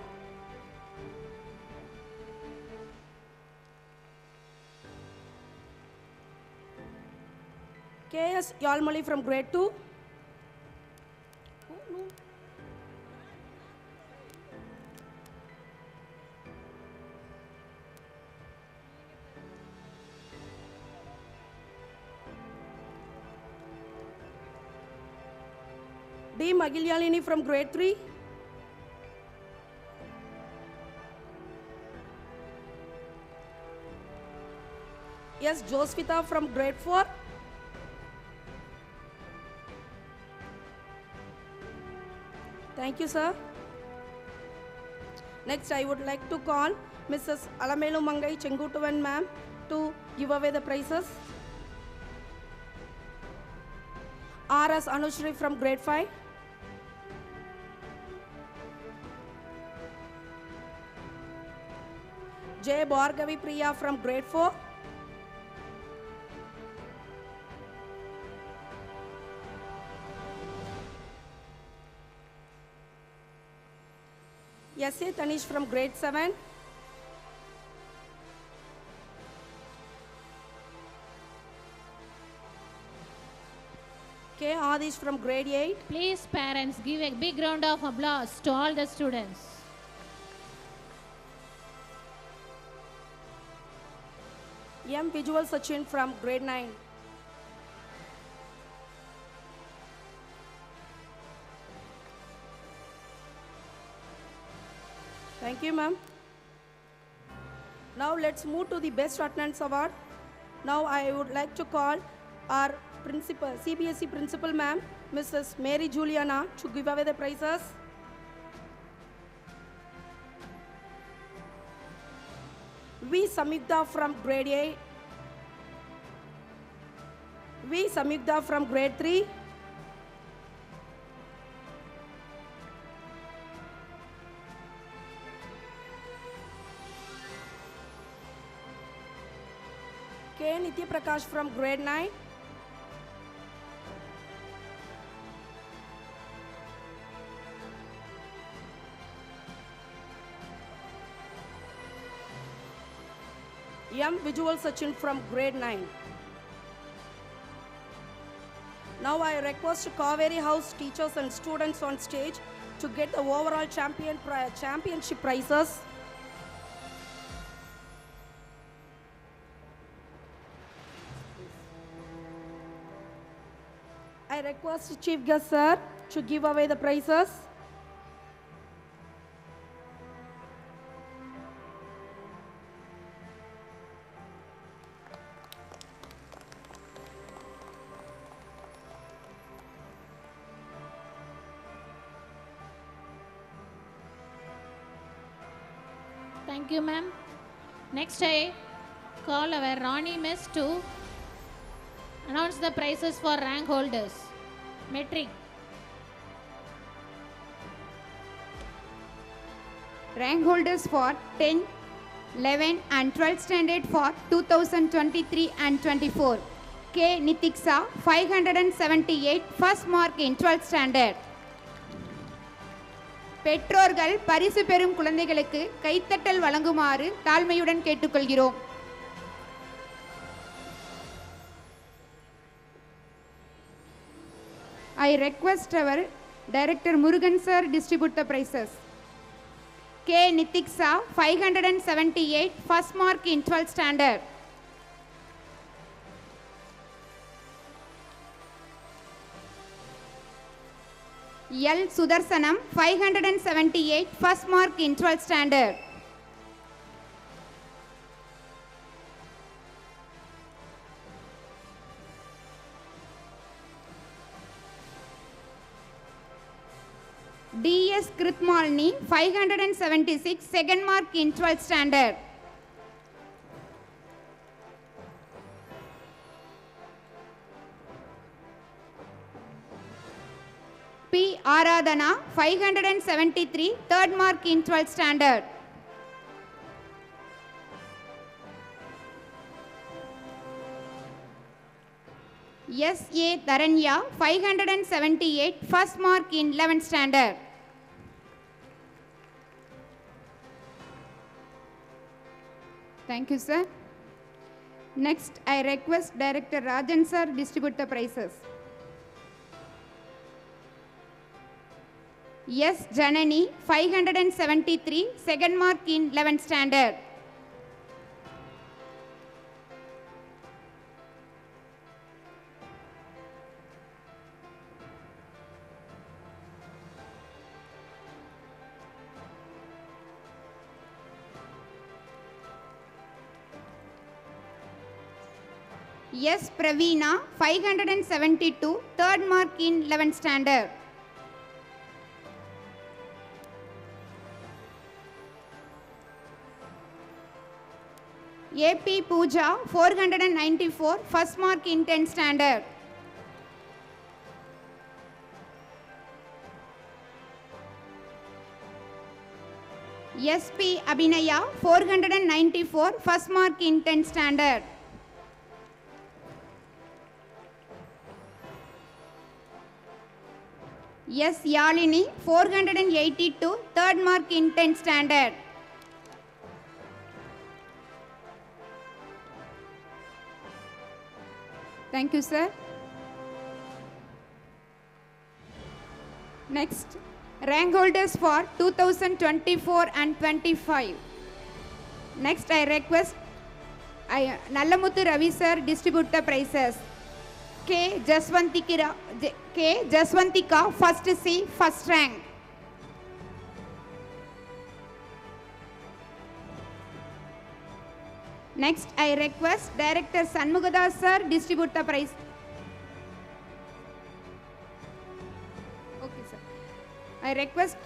K.S. Yalmali from grade 2. D. Magilyalini from grade 3. Yes, Josvita from grade 4. Thank you, sir. Next, I would like to call Mrs. Alamelu Mangai Chengutuvan ma'am to give away the prizes. R.S. Anushri from grade 5. J. Bhargavi Priya from grade 4. S.A. Tanish from grade 7. K. Adish from grade 8. Please, parents, give a big round of applause to all the students. M. Visual Sachin from grade 9. Thank you, ma'am. Now let's move to the Best Attendance Award. Now I would like to call our principal, CBSE principal ma'am, Mrs. Mary Juliana, to give away the prizes. V. Samyukta from grade 8. V. Samyukta from grade 3. K. Nitya Prakash from grade 9. M. Visual Sachin from grade 9. Now I request Kaveri House teachers and students on stage to get the overall championship prizes. I request Chief Guest Sir to give away the prizes. Thank you, ma'am. Next, I call our Ronnie Miss to announce the prizes for rank holders. Metric. Rank holders for 10, 11 and 12th standard for 2023 and 24. K. Nitiksa, 578, first mark in 12th standard. பெற்றோர்கள் பரிசு பெறும் குழந்தைகளுக்கு கைத்தட்டல் வழங்குமாறு தாழ்மையுடன் கேட்டுக்கொள்கிறோம். I request our Director Murugan sir distribute the prizes. K. Nitiksa, 578, first mark in 12th standard. L. Sudarsanam, 578, first mark in 12th standard. D. S. Kritmalni, 576, second mark in 12th standard. P. Aradhana, 573, third mark in 12th standard. S. A. Dharanya, 578, first mark in 11th standard. Thank you, sir. Next, I request Director Rajan sir distribute the prizes. Yes, Janani, 573, second mark in 11th standard. Yes, Praveena, 572, third mark in 11th standard. AP Pooja, 494, first mark in 10th standard. SP Abhinaya, 494, first mark in 10th standard. Yes, Yalini, 482, third mark in 10th standard. Thank you, sir. Next, rank holders for 2024 and 25. Next, I request Nallamuthu Ravi sir distribute the prizes. K. Jaswantika, first C, first rank. Next, I request Director Sanmugadas sir distribute the prize. Okay, sir. I request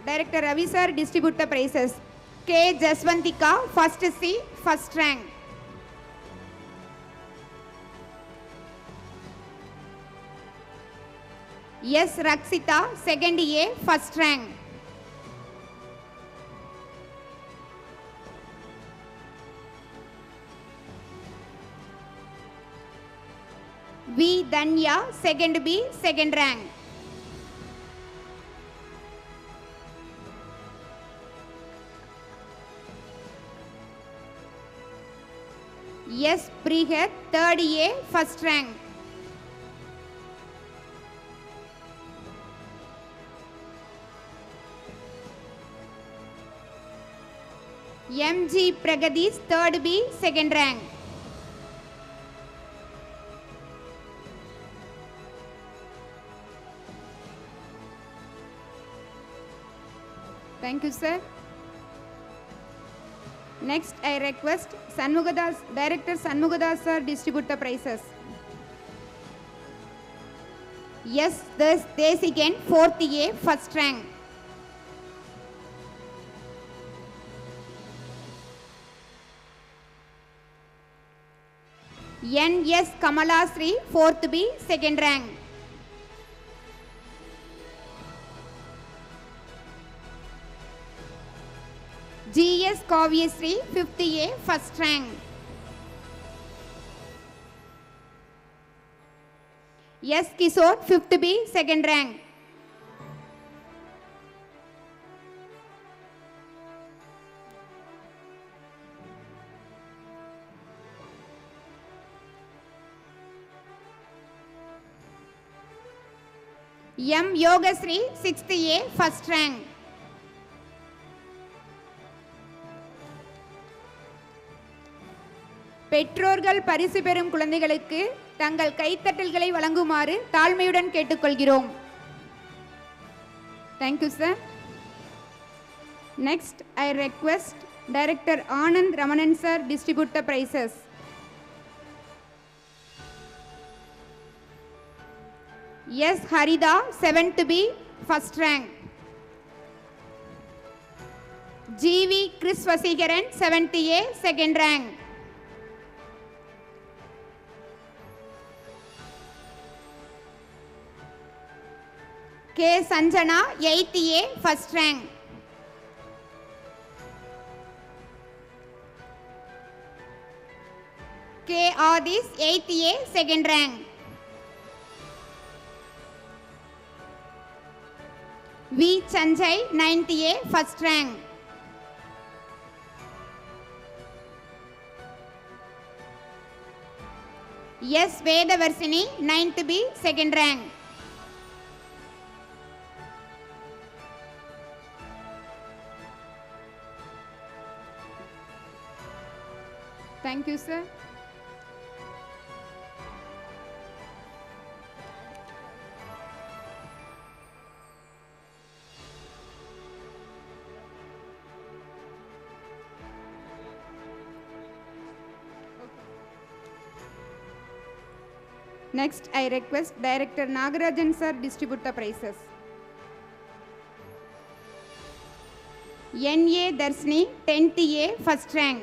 Director Ravi sir distribute the prizes. K. Jaswantika, first C, first rank. Yes, Raksita, second A, first rank. V. Danya, second B, second rank. Yes, Prihat, third A, first rank. MG Pragadish, third B, second rank. Thank you, sir. Next, I request Director Sanmugadas sir distribute the prizes. Yes, Desikan, fourth A, first rank. N.S. Kamalasri, fourth B, second rank. G.S. Kavyasri, fifth A, first rank. S. Kishore, fifth B, second rank. M. Yogasri, 6th A, first rank. பெற்றோர்கள் பரிசு பெறும் குழந்தைகளுக்கு தங்கள் கைத்தட்டல்களை வழங்குமாறு தாழ்மையுடன் கேட்டுக்கொள்கிறோம். Thank you, sir. Next, I request Director Anand Ramanan sir distribute the prizes. Yes, Harida, 7th B, first rank. G.V. Chris Vasigaran, 7th A, second rank. K. Sanjana, 8th A, first rank. K. Adis, 8th A, second rank. V. Chanjay, 9th A, first rank. S. Vedavarshini, 9th B, 2nd rank. Thank you, sir. Next, I request Director Nagarajan sir distribute the prizes. N.A. Darshini, 10th A, 1st rank.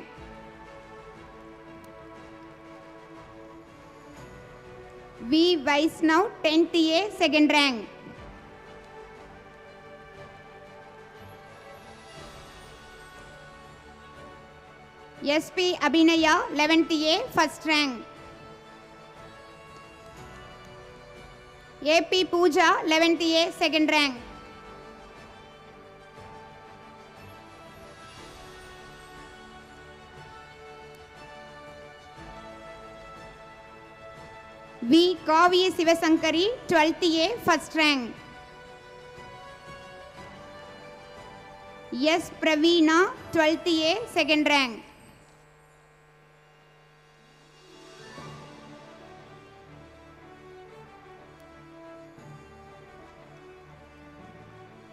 V. Vaishnav, 10th A, 2nd rank. S.P. Abhinaya, 11th A, 1st rank. A.P. Pooja, 11th A, 2nd rank. V. Kavi Sivasankari, 12th A, 1st rank. S. Praveena, 12th A, 2nd rank.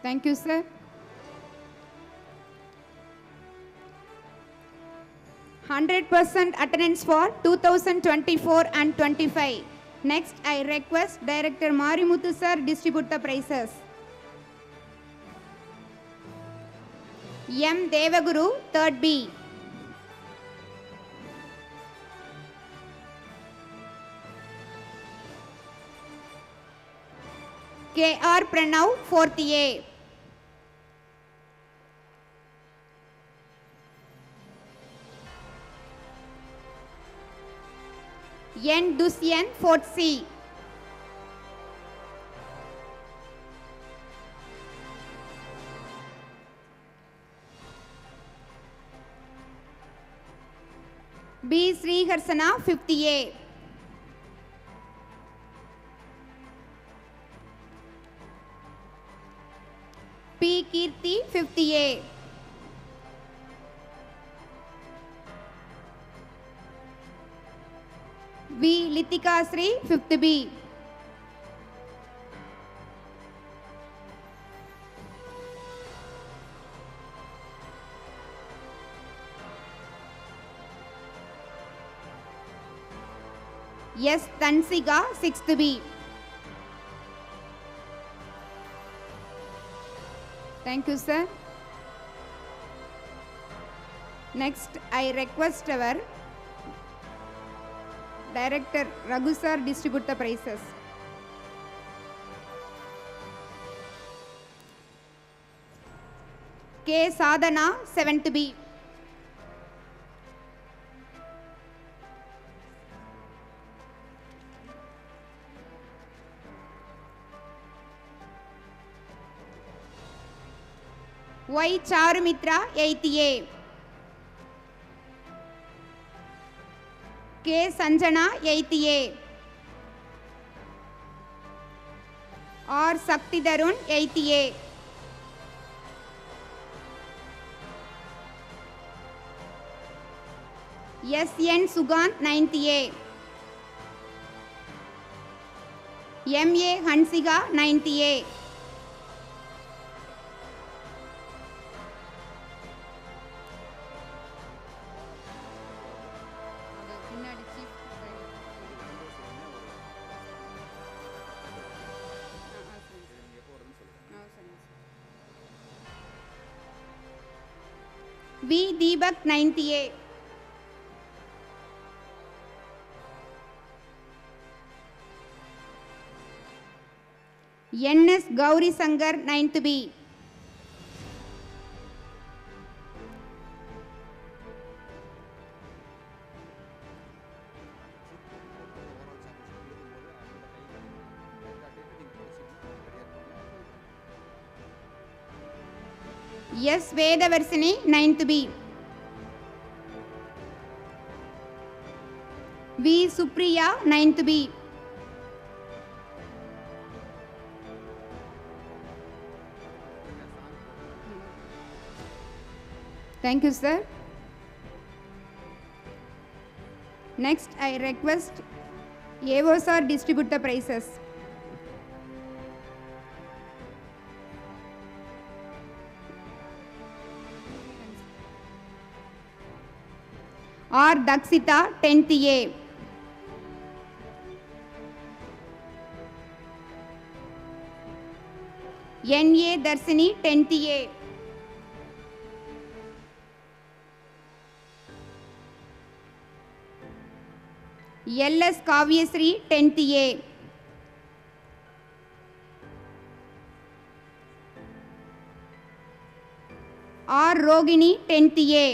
Thank you, sir. 100% attendance for 2024 and 25. Next, I request Director Marimuthu sir distribute the prizes. M. Devaguru, 3rd B. K. R. Pranav, 4th A. N. Dusyan, 4th C. B. Sriharsana, 5th A. P. Kirti, 5th A. V. Litika Sri, 5th B. S. Tansiga, 6th B. Thank you, sir. Next, I request our Director Raghu sir distribute the prizes. K. Sadhana, 7th B. Y. Charumitra, 8th A. K. Sanjana, 8th A. R. Sakti Darun, 8th A. S. N. Sugan, 9th A. M. A. Hansiga, 9th A. V. Deepak, 9th A. N. S. Gauri Sankar, 9th B. S. Vedavarshini, 9th B. V. Supriya, 9th B. Thank you, sir. Next, I request AO sir distribute the prizes. R. Dakshita, 10th A. N.A. Darshini, 10th A. L.S. Kavyasri, 10th A. R. Rogini, 10th A.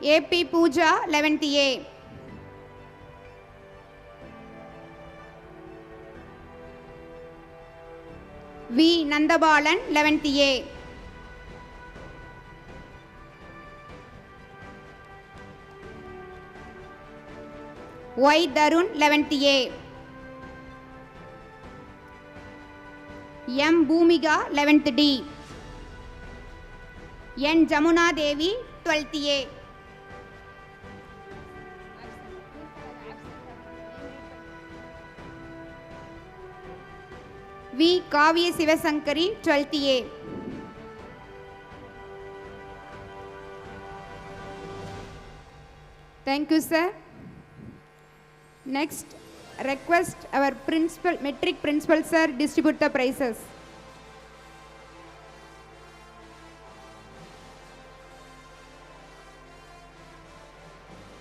A.P. Pooja, 11th A. V. Nandabalan, 11th A. Y. Darun, 11th A. M. Bhumiga, 11th D. N. Jamuna Devi, 12th A. V. Kavya Sivasankari, 12th A. Thank you, sir. Next, request our principal, metric principal sir, distribute the prizes.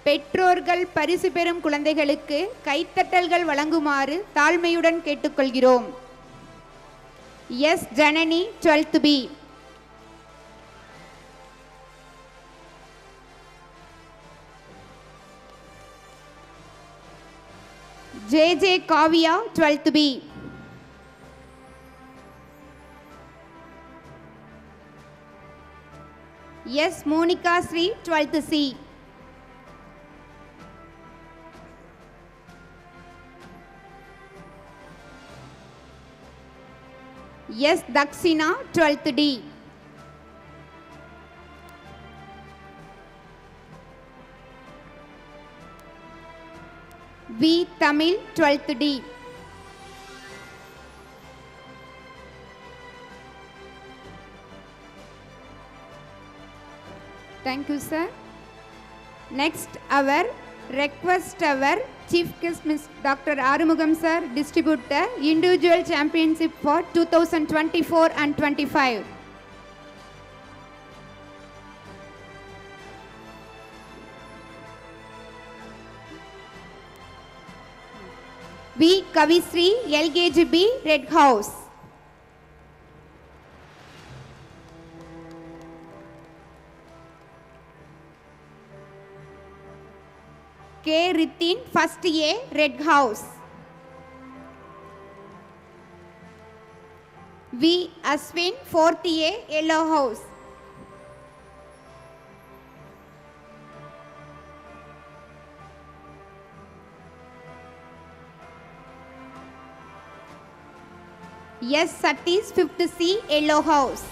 பெற்றோர்கள் பரிசு பெறும் குழந்தைகளுக்கு கைத்தட்டல்கள் வழங்குமாறு தாழ்மையுடன் கேட்டுக்கொள்கிறோம். S Janani, 12th B. JJ Kavya, 12th B. S Monica Sri, 12th C. S Dakshina, 12th D. V Tamil, 12th D. Thank you, sir. Next, our request our Chief Guest Ms. Dr. Arumugam sir distribute the individual championship for 2024 and 25. V. Kavisri, LKGB, Red House. K. Ritin, first A, Red House. V. Aswin, 4th A, Yellow House. S. Satish, 5th C, Yellow House.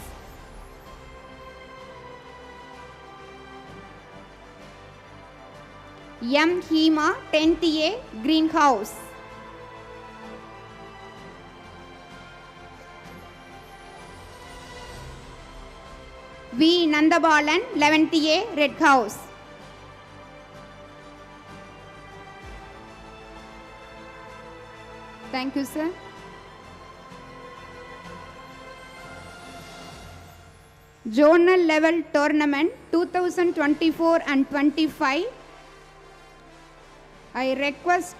M. Hema, 10th A, Green House. V. Nandabalan, 11th A, Red House. Thank you, sir. Zonal level tournament 2024 and 25. I request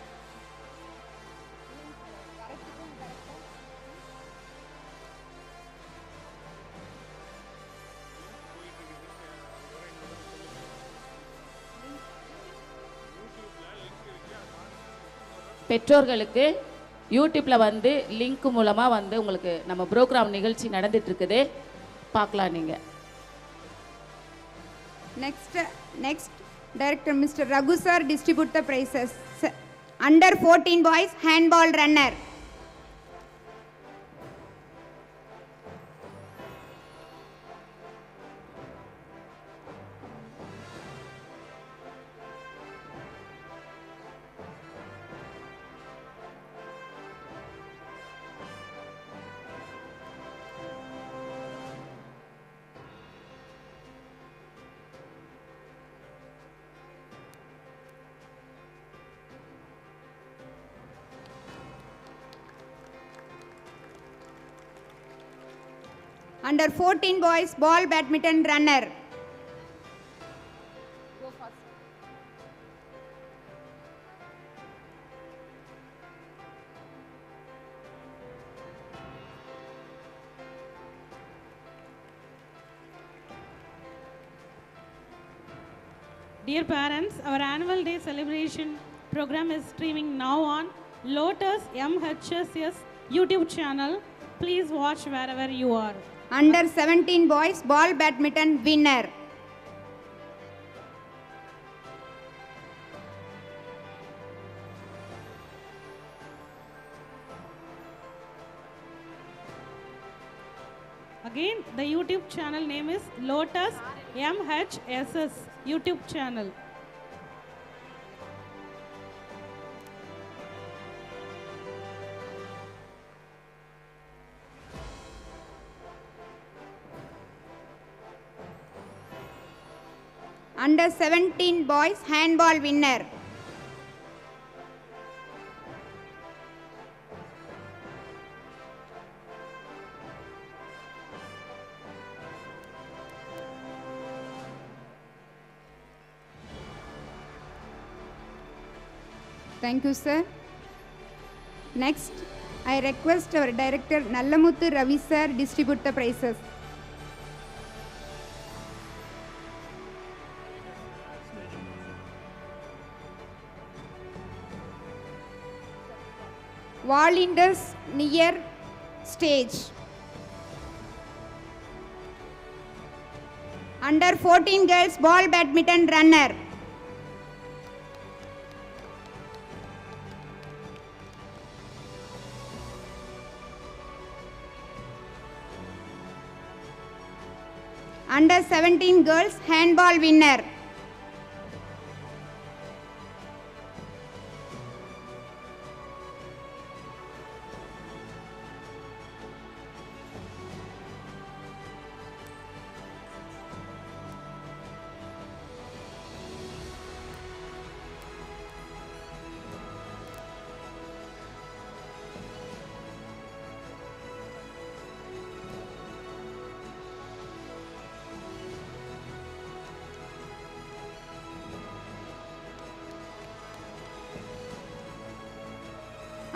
பெற்றோர்களுக்கு யூடியூப்பில் வந்து link மூலமாக வந்து உங்களுக்கு நம்ம program நிகழ்ச்சி நடந்துட்டு இருக்குது, பார்க்கலாம் நீங்கள். Next, Director Mr. Raghu sir distribute the prizes. Under 14 boys handball runner. Under 14 boys ball badminton runner. Dear parents, our annual day celebration program is streaming now on Lotus MHSS YouTube channel. Please watch wherever you are. Under 17 boys ball badminton winner. Again, the YouTube channel name is Lotus MHSS YouTube channel. Under 17 boys handball winner. Thank you, sir. Next, I request our director Nallamuthu Ravi sir distribute the prizes. Volunteers near stage. Under 14 girls ball badminton runner. Under 17 girls handball winner.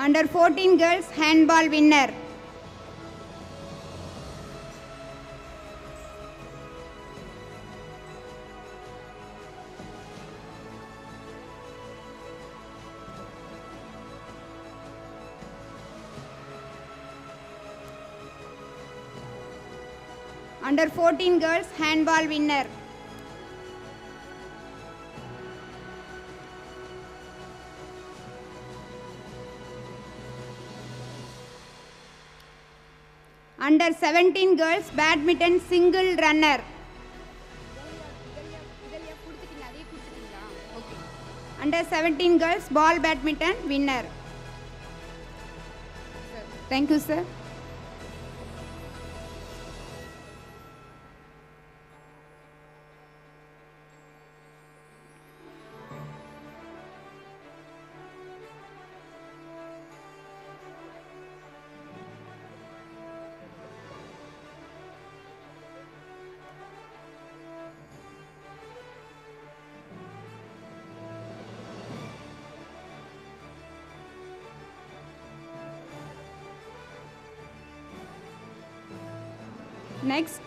Under 14 girls handball winner. Under 14 girls handball winner. Under 17 girls badminton single runner. Under 17 girls ball badminton winner. Thank you, sir. Next,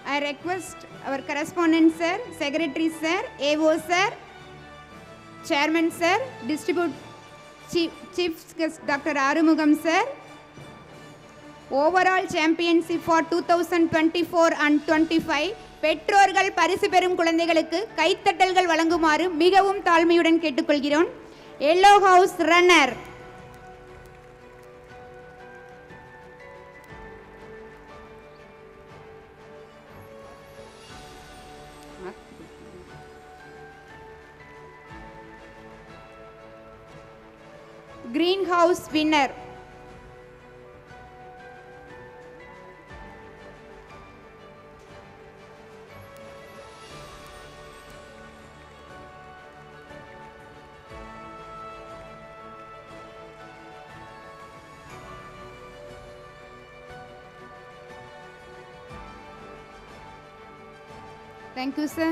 I request our correspondent sir, secretary sir, AO sir, chairman sir, distribute chief guest Dr. Arumugam sir, overall championship for 2024 and 25 பெற்றோர்கள் பரிசு பெறும் குழந்தைகளுக்கு கைத்தட்டல்கள் வழங்குமாறு மிகவும் தாழ்மையுடன் கேட்டுக்கொள்கிறோம். Yellow house runner. Green house winner. Thank you, sir.